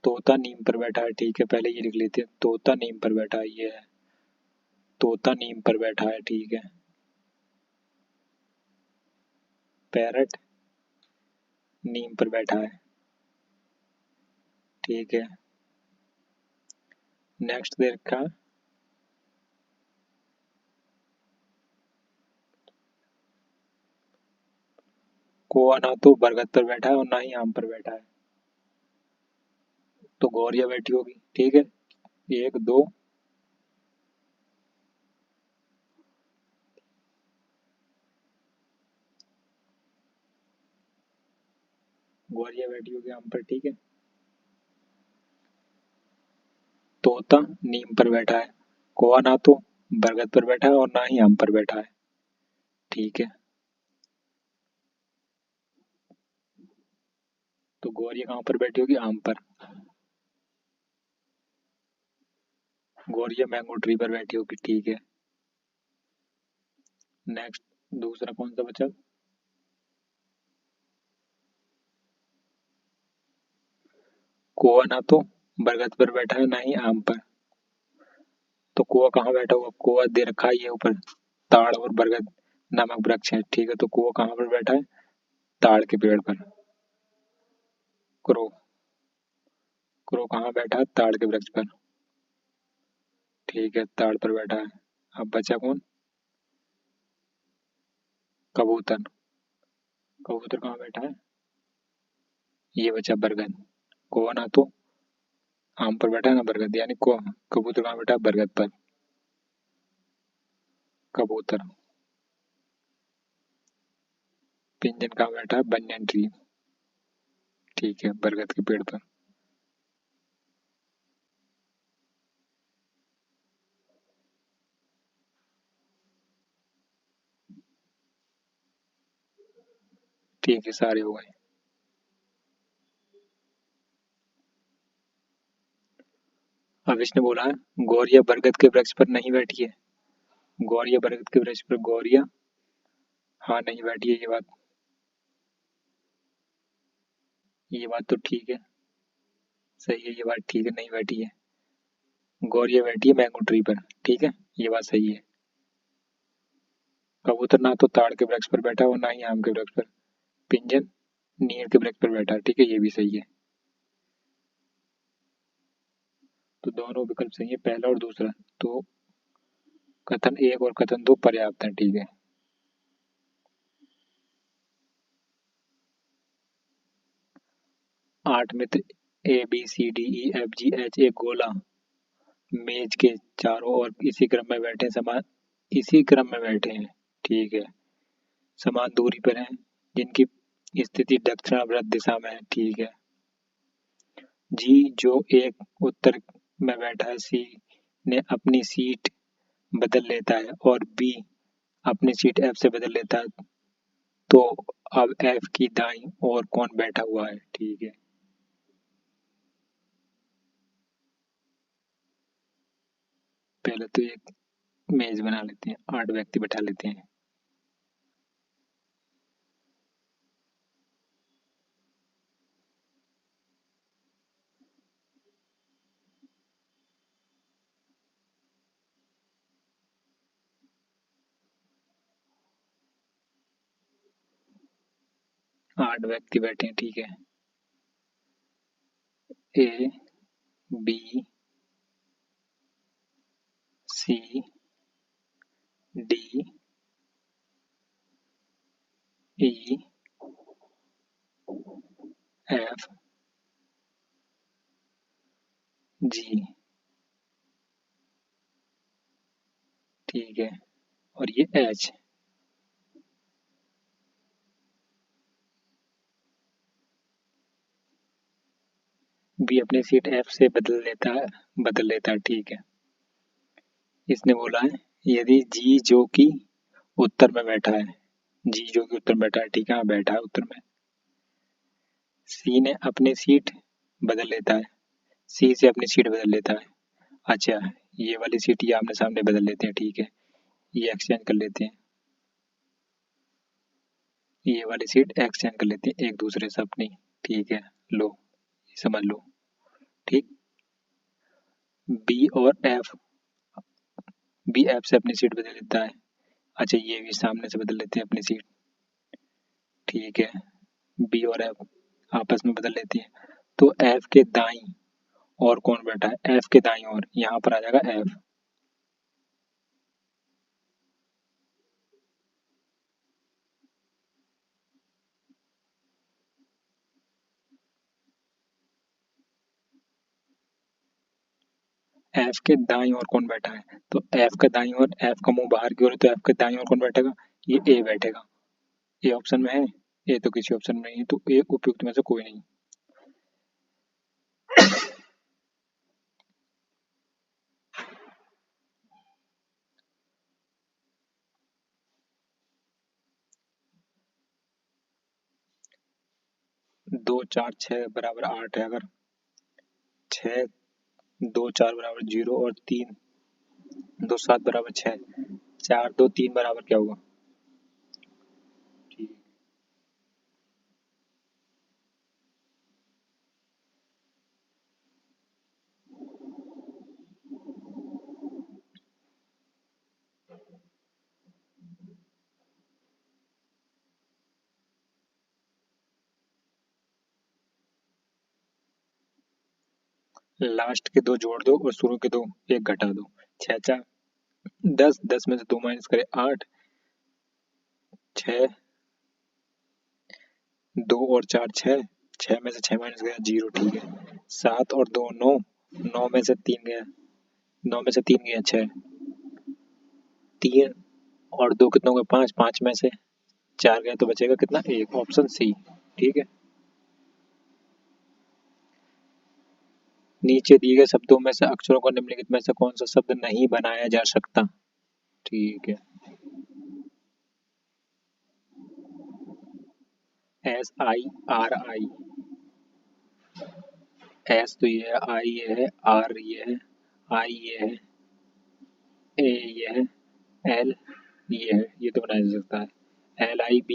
तोता नीम पर बैठा है, ठीक है, पहले ये लिख लेते हैं, तोता नीम पर बैठा है, ये है, तोता नीम पर बैठा है, ठीक है। पैरट नीम पर बैठा है, ठीक है। नेक्स्ट देखा, कौवा ना तो बरगद पर बैठा है और ना ही आम पर बैठा है, तो गौरिया बैठी होगी, ठीक है। एक दो, गौरिया बैठी होगी आम पर, ठीक है। तोता नीम पर बैठा है, कौवा ना तो बरगद पर बैठा है और ना ही आम पर बैठा है, ठीक है। तो गौरिया कहाँ पर बैठी होगी? आम पर। गौरिया मैंगो ट्री पर बैठी होगी, ठीक है। नेक्स्ट, दूसरा कौन सा बचा? कौवा ना तो बरगद पर बैठा है ना ही आम पर, तो कौवा कहाँ बैठा हुआ? कौवा दे रखा है ये ऊपर, ताड़ और बरगद नामक वृक्ष है, ठीक है, तो कौवा कहाँ पर बैठा है? ताड़ के पेड़ पर। क्रो क्रो कहाँ बैठा है? ताड़ के वृक्ष पर, ठीक है, ताड़ पर बैठा है। अब बचा कौन? कबूतर। कबूतर कहाँ बैठा है? ये बचा बरगद। कौवा ना तो आम पर बैठा है ना बरगद, यानी को कबूतर कहाँ बैठा है? बरगद पर। कबूतर। पिंजन कहाँ बैठा है? Banyan tree. ठीक है, बरगद के पेड़ पर। ठीक है, सारे हो गए। अब इसने बोला है गौरिया बरगद के वृक्ष पर नहीं बैठी है। गौरिया बरगद के वृक्ष पर गौरिया, हाँ नहीं बैठी है, ये बात तो ठीक है। सही है, ये बात ठीक है, नहीं बैठी है। गौरिया बैठी है मैंगो ट्री पर। ठीक है, ये बात सही है। कबूतर ना तो ताड़ के वृक्ष पर बैठा और ना ही आम के वृक्ष पर। पिंजन नीम के वृक्ष पर बैठा है। ठीक है, ये भी सही है। तो दोनों विकल्प सही है, पहला और दूसरा। तो कथन एक और कथन दो पर्याप्त है। ठीक है। 8 में तो ABCDEFGH एक गोला मेज के चारों ओर इसी क्रम में बैठे समान, इसी क्रम में बैठे हैं। ठीक है। समान दूरी पर हैं, जिनकी स्थिति दक्षिणावर्त दिशा में है। ठीक है। जी जो एक उत्तर में बैठा है, सी ने अपनी सीट बदल लेता है और बी अपनी सीट एफ से बदल लेता है, तो अब एफ की दाईं ओर कौन बैठा हुआ है? ठीक है। पहले तो एक मेज बना लेते हैं, 8 व्यक्ति बैठा लेते हैं। आठ व्यक्ति बैठे हैं। ठीक है। ए, बी, सी, डी, ई, एफ, जी। ठीक है। और ये एच। बी अपनी सीट एफ से बदल लेता है। ठीक है। इसने बोला है यदि जी जो कि उत्तर में बैठा है, जी जो कि उत्तर में बैठा है, ठीक है, हाँ बैठा है उत्तर में। सी ने अपनी सीट बदल लेता है, सी से अपनी सीट बदल लेता है। अच्छा, ये वाली सीट ये आमने सामने बदल लेते हैं। ठीक है, ये एक्सचेंज कर लेते हैं, ये वाली सीट एक्सचेंज कर लेते हैं एक दूसरे से अपनी। ठीक है, लो समझ लो। ठीक। बी और एफ, बी एफ से अपनी सीट बदल लेता है। अच्छा, ये भी सामने से बदल लेते हैं अपनी सीट। ठीक है, बी और एफ आपस में बदल लेती है, तो एफ के दाईं और कौन बैठा है? एफ के दाईं ओर यहाँ पर आ जाएगा एफ। एफ के दाईं ओर कौन बैठा है? तो एफ का दाईं ओर, एफ का मुंह बाहर की ओर है, तो एफ के दाईं ओर कौन बैठेगा? ये ए बैठेगा। ए ऑप्शन में है? ए तो किसी ऑप्शन में नहीं है, तो ए उपयुक्त में से कोई नहीं। 2 4 6 बराबर 8 है। अगर 6 2 4 बराबर 0 और 3 2 7 बराबर 6, 4 2 3 बराबर क्या होगा? ठीक। लास्ट के दो जोड़ दो और शुरू के दो एक घटा दो। 6 4 10, 10 में से 2 माइनस करे 8, 6 2 और 4 6, 6 में से 6 माइनस गया 0। ठीक है। 7 और 2 9, 9 में से 3 गया, 9 में से 3 गया 6, 3 और 2 कितने हो गए 5, 5 में से 4 गया तो बचेगा कितना 1, ऑप्शन सी। ठीक है। नीचे दिए गए शब्दों में से अक्षरों को निम्नलिखित में से कौन सा शब्द नहीं बनाया जा सकता। ठीक है। SIRI, एस तो ये है, आई ये है, आर ये है, आई ये है, ए ये है, एल ये है, ये तो बनाया जा सकता है। LIB,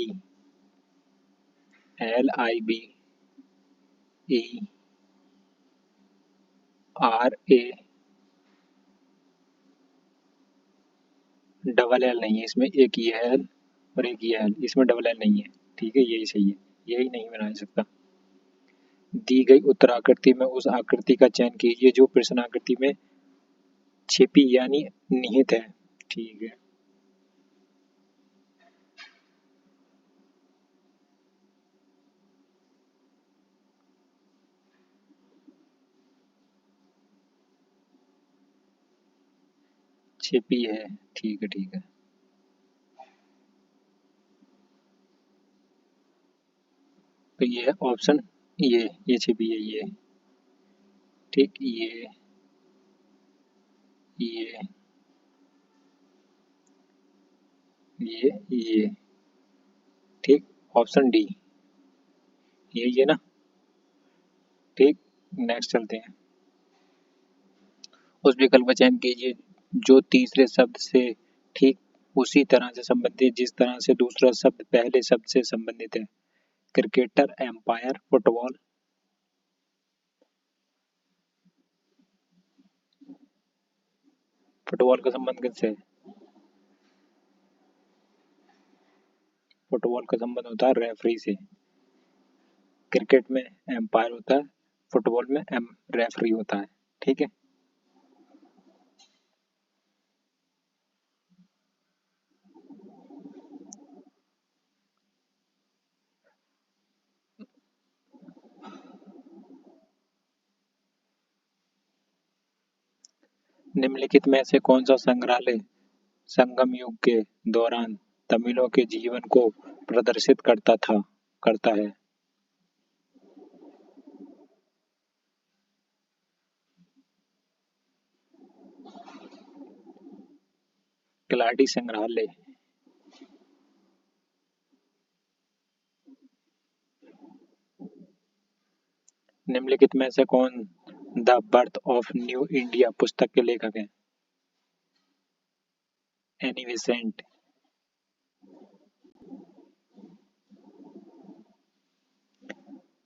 LIB, ई, RA, डबल एल नहीं है इसमें, एक ये एल और एक ये एल, इसमें डबल एल नहीं है। ठीक है, यही सही है, यही नहीं बना सकता। दी गई उत्तराकृति में उस आकृति का चयन कीजिए जो प्रश्न आकृति में छिपी यानी निहित है। ठीक है। छिपी है। ठीक है, ठीक है। तो ये है ऑप्शन, ये छिपी है ये। ठीक, ये ये। ठीक, ऑप्शन डी, यही है ना। ठीक, नेक्स्ट चलते हैं। उस विकल्प का चयन कीजिए जो तीसरे शब्द से ठीक उसी तरह से संबंधित जिस तरह से दूसरा शब्द पहले शब्द से संबंधित है। Cricketer, empire, football. फुटबॉल का संबंध किससे है? फुटबॉल का संबंध होता है रेफरी से। क्रिकेट में एम्पायर होता है, फुटबॉल में रेफरी होता है। ठीक है। निम्नलिखित में से कौन सा संग्रहालय संगम युग के दौरान तमिलों के जीवन को प्रदर्शित करता है। किलाडी संग्रहालय। निम्नलिखित में से कौन the birth of new India पुस्तक के लेखक हैं। Annie Besant.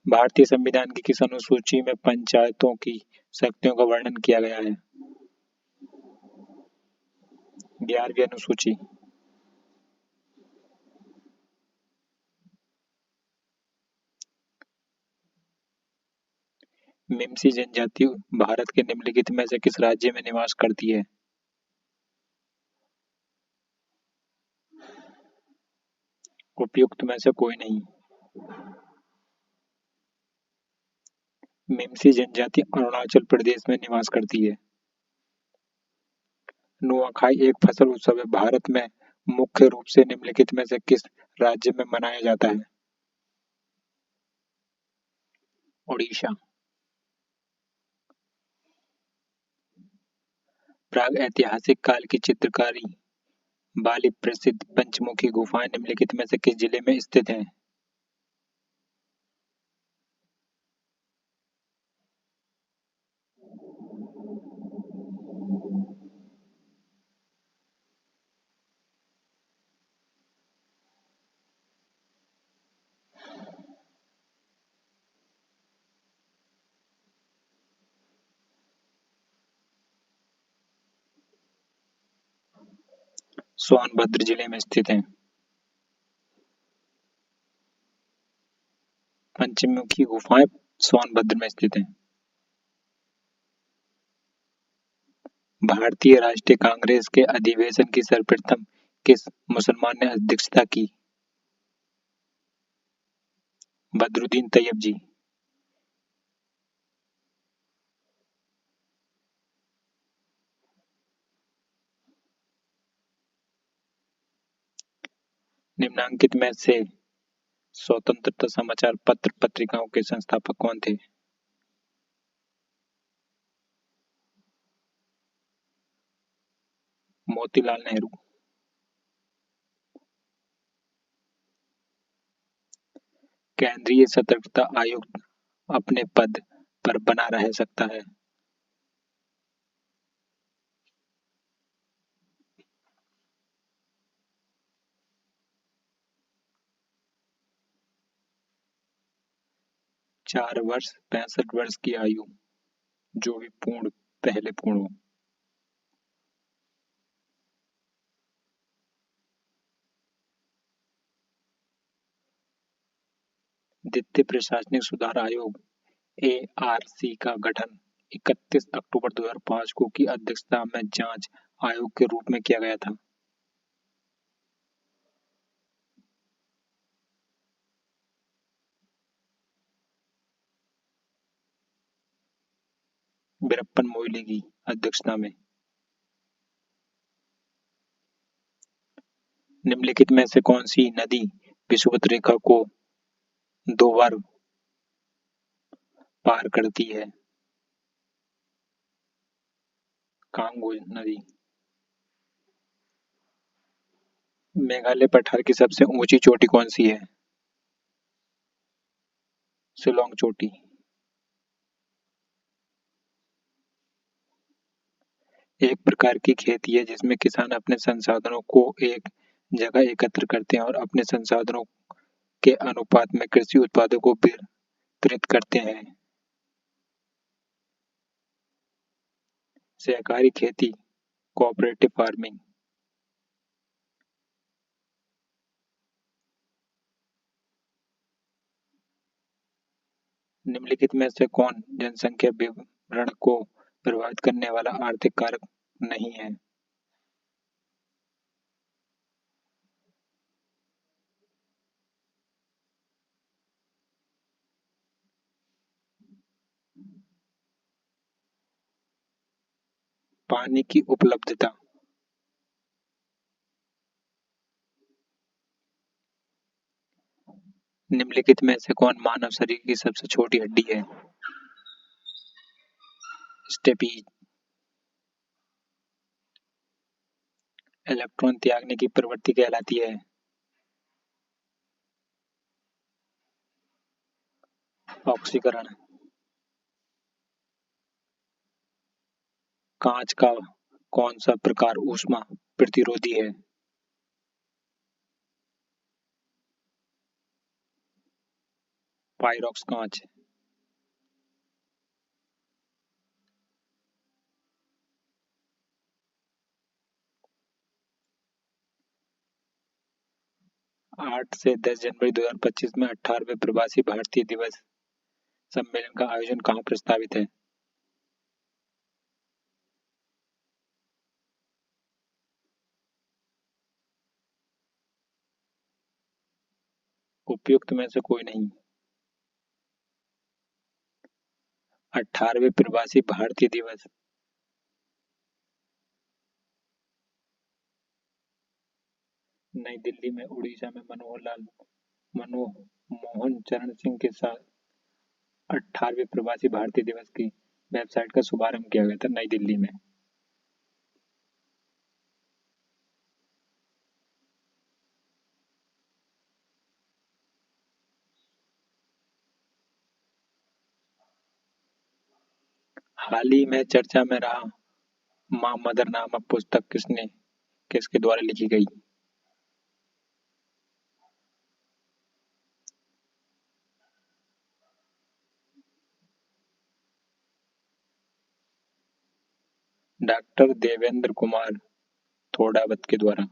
भारतीय संविधान की किस अनुसूची में पंचायतों की शक्तियों का वर्णन किया गया है। 11वीं अनुसूची। मेमसी जनजाति भारत के निम्नलिखित में से किस राज्य में निवास करती है। उपयुक्त में से कोई नहीं। मेमसी जनजाति अरुणाचल प्रदेश में निवास करती है। नुआखाई एक फसल उत्सव है, भारत में मुख्य रूप से निम्नलिखित में से किस राज्य में मनाया जाता है। ओडिशा। प्राग ऐतिहासिक काल की चित्रकारी वाली प्रसिद्ध पंचमुखी गुफाएं निम्नलिखित में से किस जिले में स्थित हैं। सोनभद्र जिले में स्थित हैं। पंचमुखी गुफाएं सोनभद्र में स्थित हैं। भारतीय राष्ट्रीय कांग्रेस के अधिवेशन की सर्वप्रथम किस मुसलमान ने अध्यक्षता की। बदरुद्दीन तैयब जी। निम्नांकित में से स्वतंत्रता समाचार पत्र पत्रिकाओं के संस्थापक कौन थे? मोतीलाल नेहरू। केंद्रीय सतर्कता आयोग अपने पद पर बना रह सकता है? 4 वर्ष 65 वर्ष की आयु, जो भी पहले पूर्ण हो। द्वितीय प्रशासनिक सुधार आयोग ARC का गठन 31 अक्टूबर 2005 को की अध्यक्षता में जांच आयोग के रूप में किया गया था। वीरप्पन मोइली की अध्यक्षता में। निम्नलिखित में से कौन सी नदी विषुवत रेखा को 2 बार पार करती है? कांगो नदी। मेघालय पठार की सबसे ऊंची चोटी कौन सी है? शिलोंग चोटी। एक प्रकार की खेती है जिसमें किसान अपने संसाधनों को एक जगह एकत्र करते हैं और अपने संसाधनों के अनुपात में कृषि उत्पादों को वितरित करते हैं। सहकारी खेती, कोऑपरेटिव फार्मिंग। निम्नलिखित में से कौन जनसंख्या विवरण को प्रभावित करने वाला आर्थिक कारक नहीं है? पानी की उपलब्धता। निम्नलिखित में से कौन मानव शरीर की सबसे छोटी हड्डी है? स्टेपीज। इलेक्ट्रॉन त्यागने की प्रवृत्ति कहलाती है? ऑक्सीकरण। कांच का कौन सा प्रकार ऊष्मा प्रतिरोधी है? पाइरोक्स कांच। आठ से 10 जनवरी 2025 में 18वें प्रवासी भारतीय दिवस सम्मेलन का आयोजन कहाँ प्रस्तावित है? उपयुक्त में से कोई नहीं। 18वें प्रवासी भारतीय दिवस नई दिल्ली में उड़ीसा में मनमोहन चरण सिंह के साथ 18वें प्रवासी भारतीय दिवस की वेबसाइट का शुभारंभ किया गया था नई दिल्ली में। हाल ही में चर्चा में रहा मां मदर नामक पुस्तक किसके द्वारा लिखी गई? डॉक्टर देवेंद्र कुमार थोडावत के द्वारा।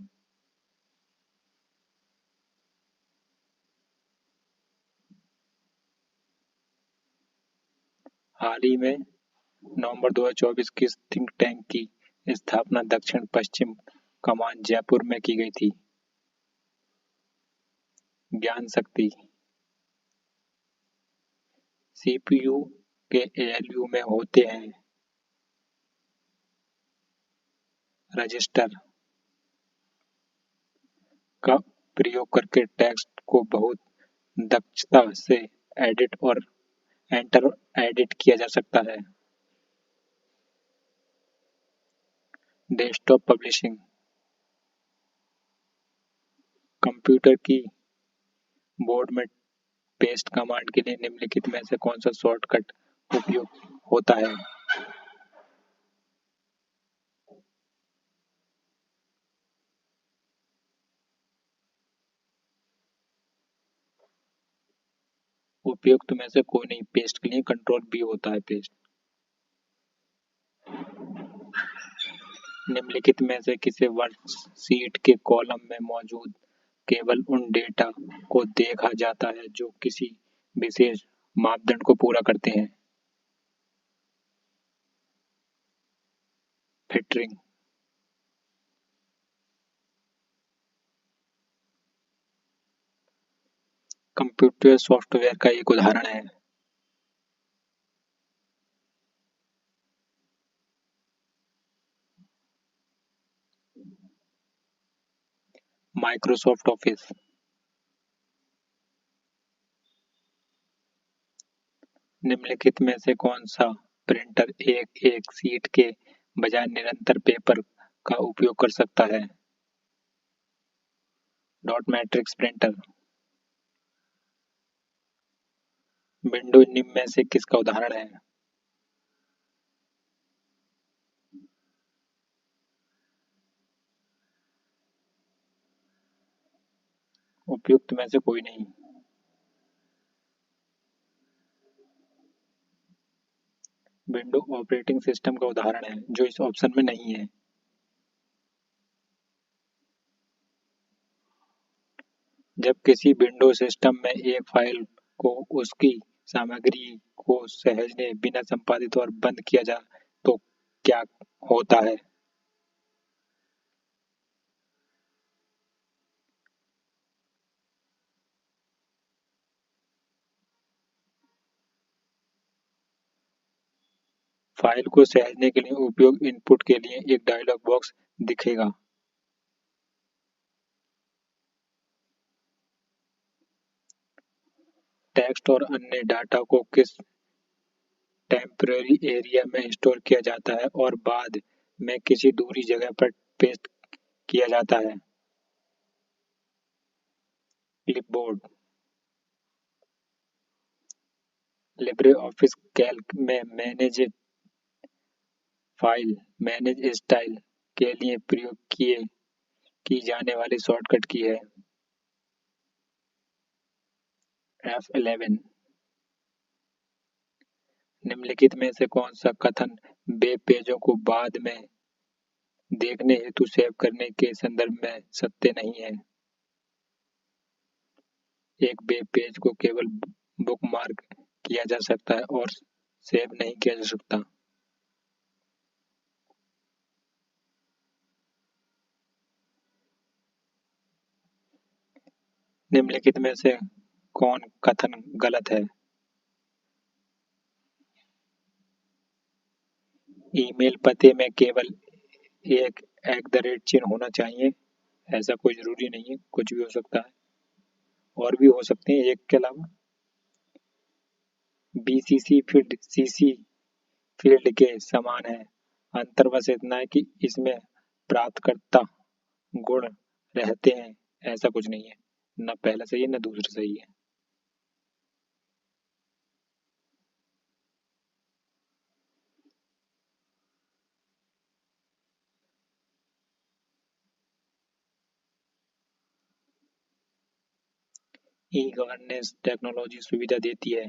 हाल ही में नवंबर 2024 की थिंक टैंक की स्थापना दक्षिण पश्चिम कमान जयपुर में की गई थी। ज्ञान शक्ति। सीपीयू के ALU में होते हैं रजिस्टर। प्रयोग करके टेक्स्ट को बहुत दक्षता से एडिट और एंटर एडिट किया जा सकता है। Desktop publishing. कंप्यूटर की बोर्ड में पेस्ट कमांड के लिए निम्नलिखित में से कौन सा शॉर्टकट उपयोग होता है? उपयुक्त में से कोई नहीं। पेस्ट के लिए कंट्रोल बी होता है पेस्ट। निम्नलिखित में से किसी वर्कशीट के कॉलम में मौजूद केवल उन डेटा को देखा जाता है जो किसी विशेष मापदंड को पूरा करते हैं? फिल्टरिंग। कंप्यूटर सॉफ्टवेयर का एक उदाहरण है। Microsoft office. निम्नलिखित में से कौन सा प्रिंटर एक एक शीट के बजाय निरंतर पेपर का उपयोग कर सकता है? Dot matrix printer. विंडोज निम्न में से किसका उदाहरण है? उपयुक्त में से कोई नहीं। विंडो ऑपरेटिंग सिस्टम का उदाहरण है जो इस ऑप्शन में नहीं है। जब किसी विंडो सिस्टम में एक फाइल को उसकी सामग्री को सहेजने बिना संपादित और बंद किया जा तो क्या होता है? फाइल को सहेजने के लिए उपयोग इनपुट के लिए एक डायलॉग बॉक्स दिखेगा। टेक्स्ट और अन्य डाटा को किस टेम्पररी एरिया में स्टोर किया जाता है और बाद में किसी दूसरी जगह पर पेस्ट किया जाता है? क्लिपबोर्ड। लिब्रे ऑफिस कैल्क में मैनेज फाइल मैनेज स्टाइल के लिए प्रयोग की जाने वाली शॉर्टकट की है F11। निम्नलिखित में से कौन सा कथन वेब पेजों को बाद में देखने हेतु सेव करने के संदर्भ में सत्य नहीं है? एक वेब पेज को केवल बुकमार्क किया जा सकता है और सेव नहीं किया जा सकता। निम्नलिखित में से कौन कथन गलत है? ईमेल पते में केवल एक @ चिन्ह होना चाहिए। ऐसा कोई जरूरी नहीं है, कुछ भी हो सकता है, और भी हो सकते हैं एक के अलावा। बीसीसी फील्ड सीसी फील्ड के समान है, अंतर बस इतना है कि इसमें प्राप्तकर्ता गुण रहते हैं। ऐसा कुछ नहीं है, न पहला सही है न दूसरा सही है। ई गवर्नेंस टेक्नोलॉजी सुविधा देती है।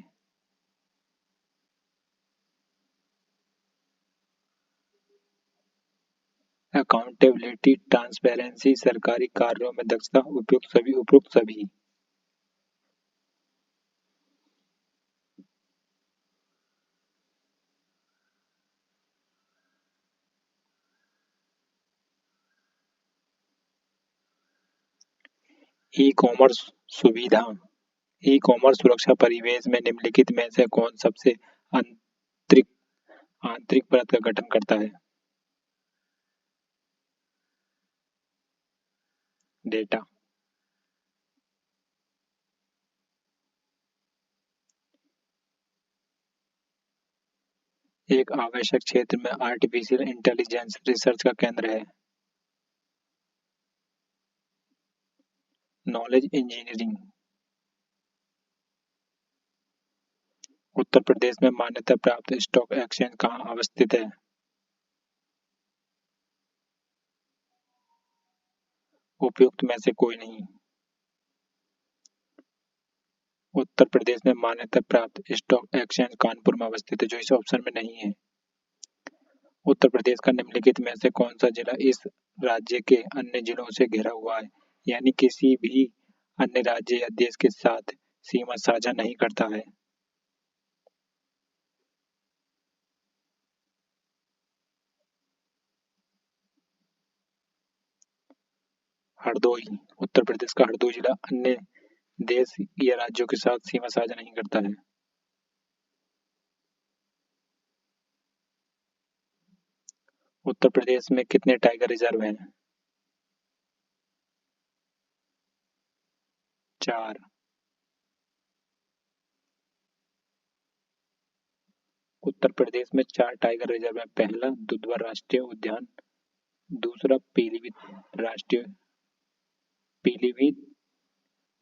अकाउंटेबिलिटी ट्रांसपेरेंसी सरकारी कार्यों में दक्षता उपयुक्त सभी। ई कॉमर्स सुविधा। ई कॉमर्स सुरक्षा परिवेश में निम्नलिखित में से कौन सबसे आंतरिक आंतरिक परत का गठन करता है? डेटा। एक आवश्यक क्षेत्र में आर्टिफिशियल इंटेलिजेंस रिसर्च का केंद्र है। Knowledge engineering. उत्तर प्रदेश में मान्यता प्राप्त स्टॉक एक्सचेंज कहाँ अवस्थित है? उपयुक्त में से कोई नहीं। उत्तर प्रदेश में मान्यता प्राप्त स्टॉक एक्सचेंज कानपुर में अवस्थित है, जो इस ऑप्शन में नहीं है। उत्तर प्रदेश का निम्नलिखित में से कौन सा जिला इस राज्य के अन्य जिलों से घिरा हुआ है, यानी किसी भी अन्य राज्य या देश के साथ सीमा साझा नहीं करता है? हरदोई। उत्तर प्रदेश का हरदोई जिला अन्य देश या राज्यों के साथ सीमा साझा नहीं करता है। उत्तर प्रदेश में कितने टाइगर रिजर्व हैं? 4। उत्तर प्रदेश में 4 टाइगर रिजर्व हैं। पहला दुधवा राष्ट्रीय उद्यान, दूसरा पीलीभीत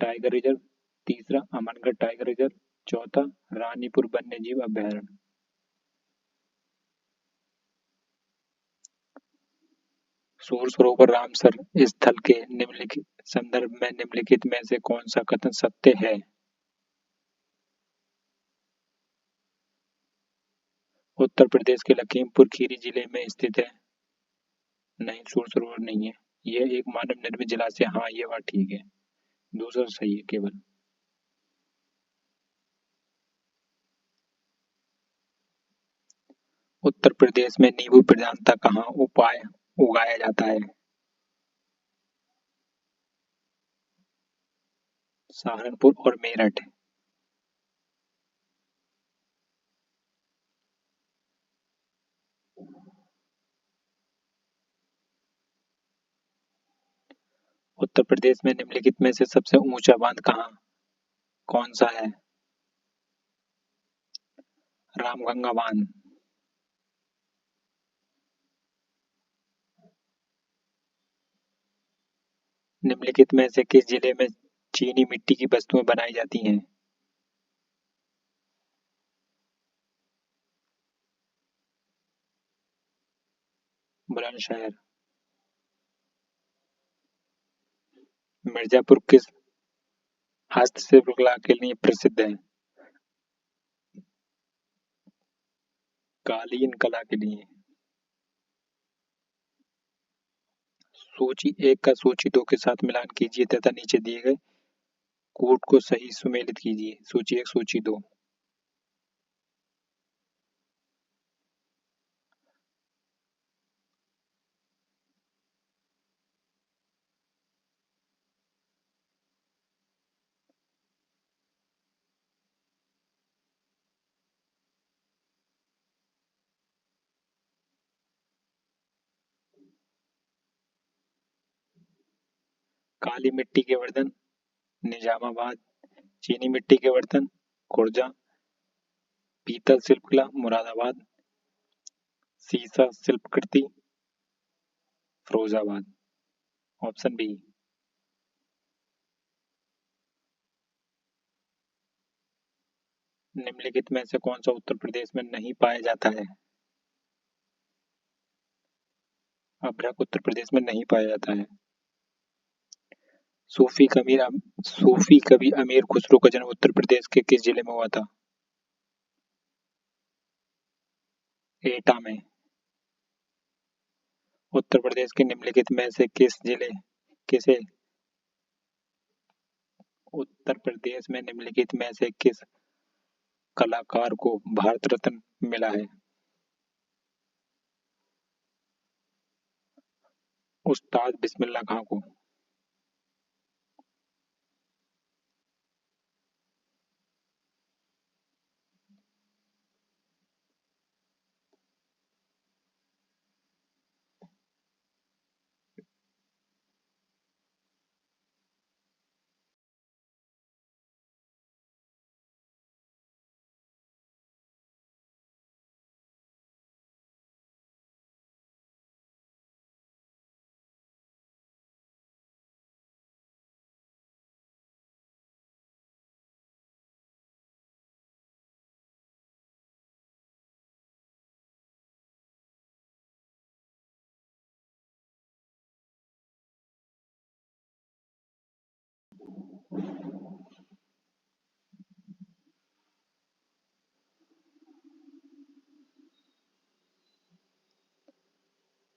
टाइगर रिजर्व, तीसरा अमनगढ़ टाइगर रिजर्व, चौथा रानीपुर वन्यजीव अभयारण्य। सूर सरोवर रामसर स्थल के निम्नलिखित संदर्भ में निम्नलिखित में से कौन सा कथन सत्य है? उत्तर प्रदेश के लखीमपुर खीरी जिले में स्थित है। नहीं, सूर सरोवर नहीं है। यह एक मानव निर्मित जलाशय। हाँ, ये बात ठीक है। दूसरा सही है केवल। उत्तर प्रदेश में नींबू प्रधानता कहाँ उगाया जाता है? सहारनपुर और मेरठ। उत्तर प्रदेश में निम्नलिखित में से सबसे ऊंचा बांध कौन सा है? रामगंगा बांध। निम्नलिखित में से किस जिले में चीनी मिट्टी की वस्तुएं बनाई जाती हैं? बुलंदशहर। मिर्जापुर किस हस्तशिल्प कला के लिए प्रसिद्ध है? कालीन कला के लिए। सूची 1 का सूची 2 के साथ मिलान कीजिए तथा नीचे दिए गए कूट को सही सुमेलित कीजिए। सूची 1 सूची 2। काली मिट्टी के बर्तन निजामाबाद, चीनी मिट्टी के बर्तन खुर्जा, पीतल शिल्पकला मुरादाबाद, सीसा शिल्पकृति फिरोजाबाद। Option B. निम्नलिखित में से कौन सा उत्तर प्रदेश में नहीं पाया जाता है? अभ्रक उत्तर प्रदेश में नहीं पाया जाता है। सूफी कवि अमीर खुसरो का जन्म उत्तर प्रदेश के किस जिले में हुआ था? एटा में। उत्तर प्रदेश के निम्नलिखित में से किसे उत्तर प्रदेश में निम्नलिखित में से किस कलाकार को भारत रत्न मिला है? उस्ताद बिस्मिल्लाह खां को।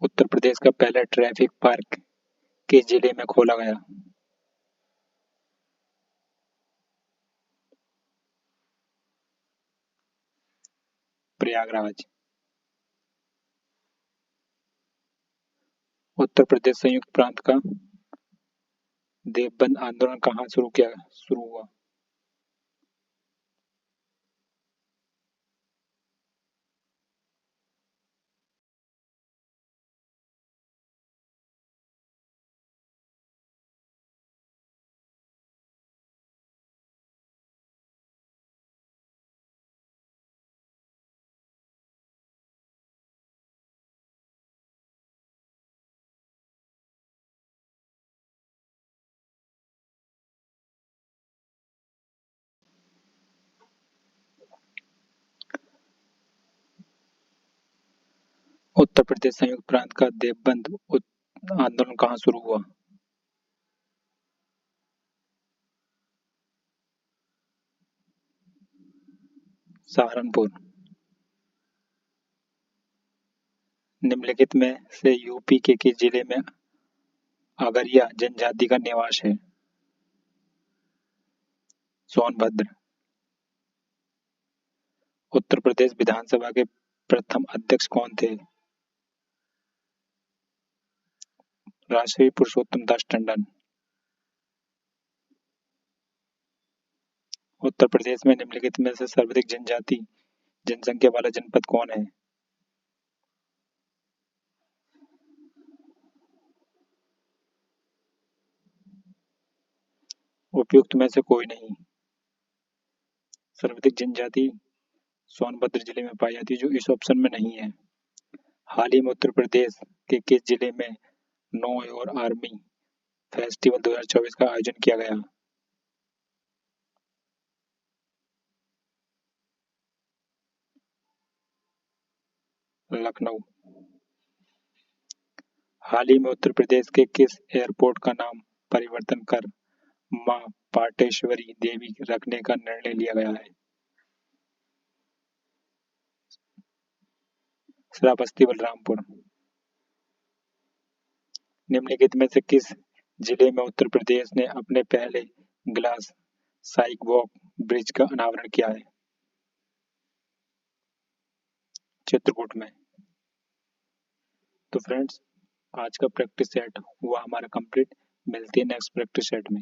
उत्तर प्रदेश का पहला ट्रैफिक पार्क किस जिले में खोला गया? प्रयागराज। उत्तर प्रदेश संयुक्त प्रांत का देवबंद आंदोलन कहाँ शुरू हुआ? उत्तर प्रदेश संयुक्त प्रांत का देवबंद आंदोलन कहाँ शुरू हुआ? सहारनपुर। निम्नलिखित में से यूपी के किस जिले में आगरिया जनजाति का निवास है? सोनभद्र। उत्तर प्रदेश विधानसभा के प्रथम अध्यक्ष कौन थे? राष्ट्रपति पुरुषोत्तम दास टंडन। उत्तर प्रदेश में निम्नलिखित में से सर्वाधिक जनजाति जनसंख्या वाला जनपद कौन है? उपयुक्त में से कोई नहीं। सर्वाधिक जनजाति सोनभद्र जिले में पाई जाती है, जो इस ऑप्शन में नहीं है। हाल ही में उत्तर प्रदेश के किस जिले में नो योर आर्मी फेस्टिवल 2024 का आयोजन किया गया? लखनऊ। हाल ही में उत्तर प्रदेश के किस एयरपोर्ट का नाम परिवर्तन कर मां पाटेश्वरी देवी रखने का निर्णय लिया गया है? श्रावस्ती बलरामपुर। निम्नलिखित में से किस जिले में उत्तर प्रदेश ने अपने पहले ग्लास साइकवॉक ब्रिज का अनावरण किया है? चित्रकूट में। तो फ्रेंड्स, आज का प्रैक्टिस सेट हुआ हमारा कंप्लीट। मिलते हैं नेक्स्ट प्रैक्टिस सेट में।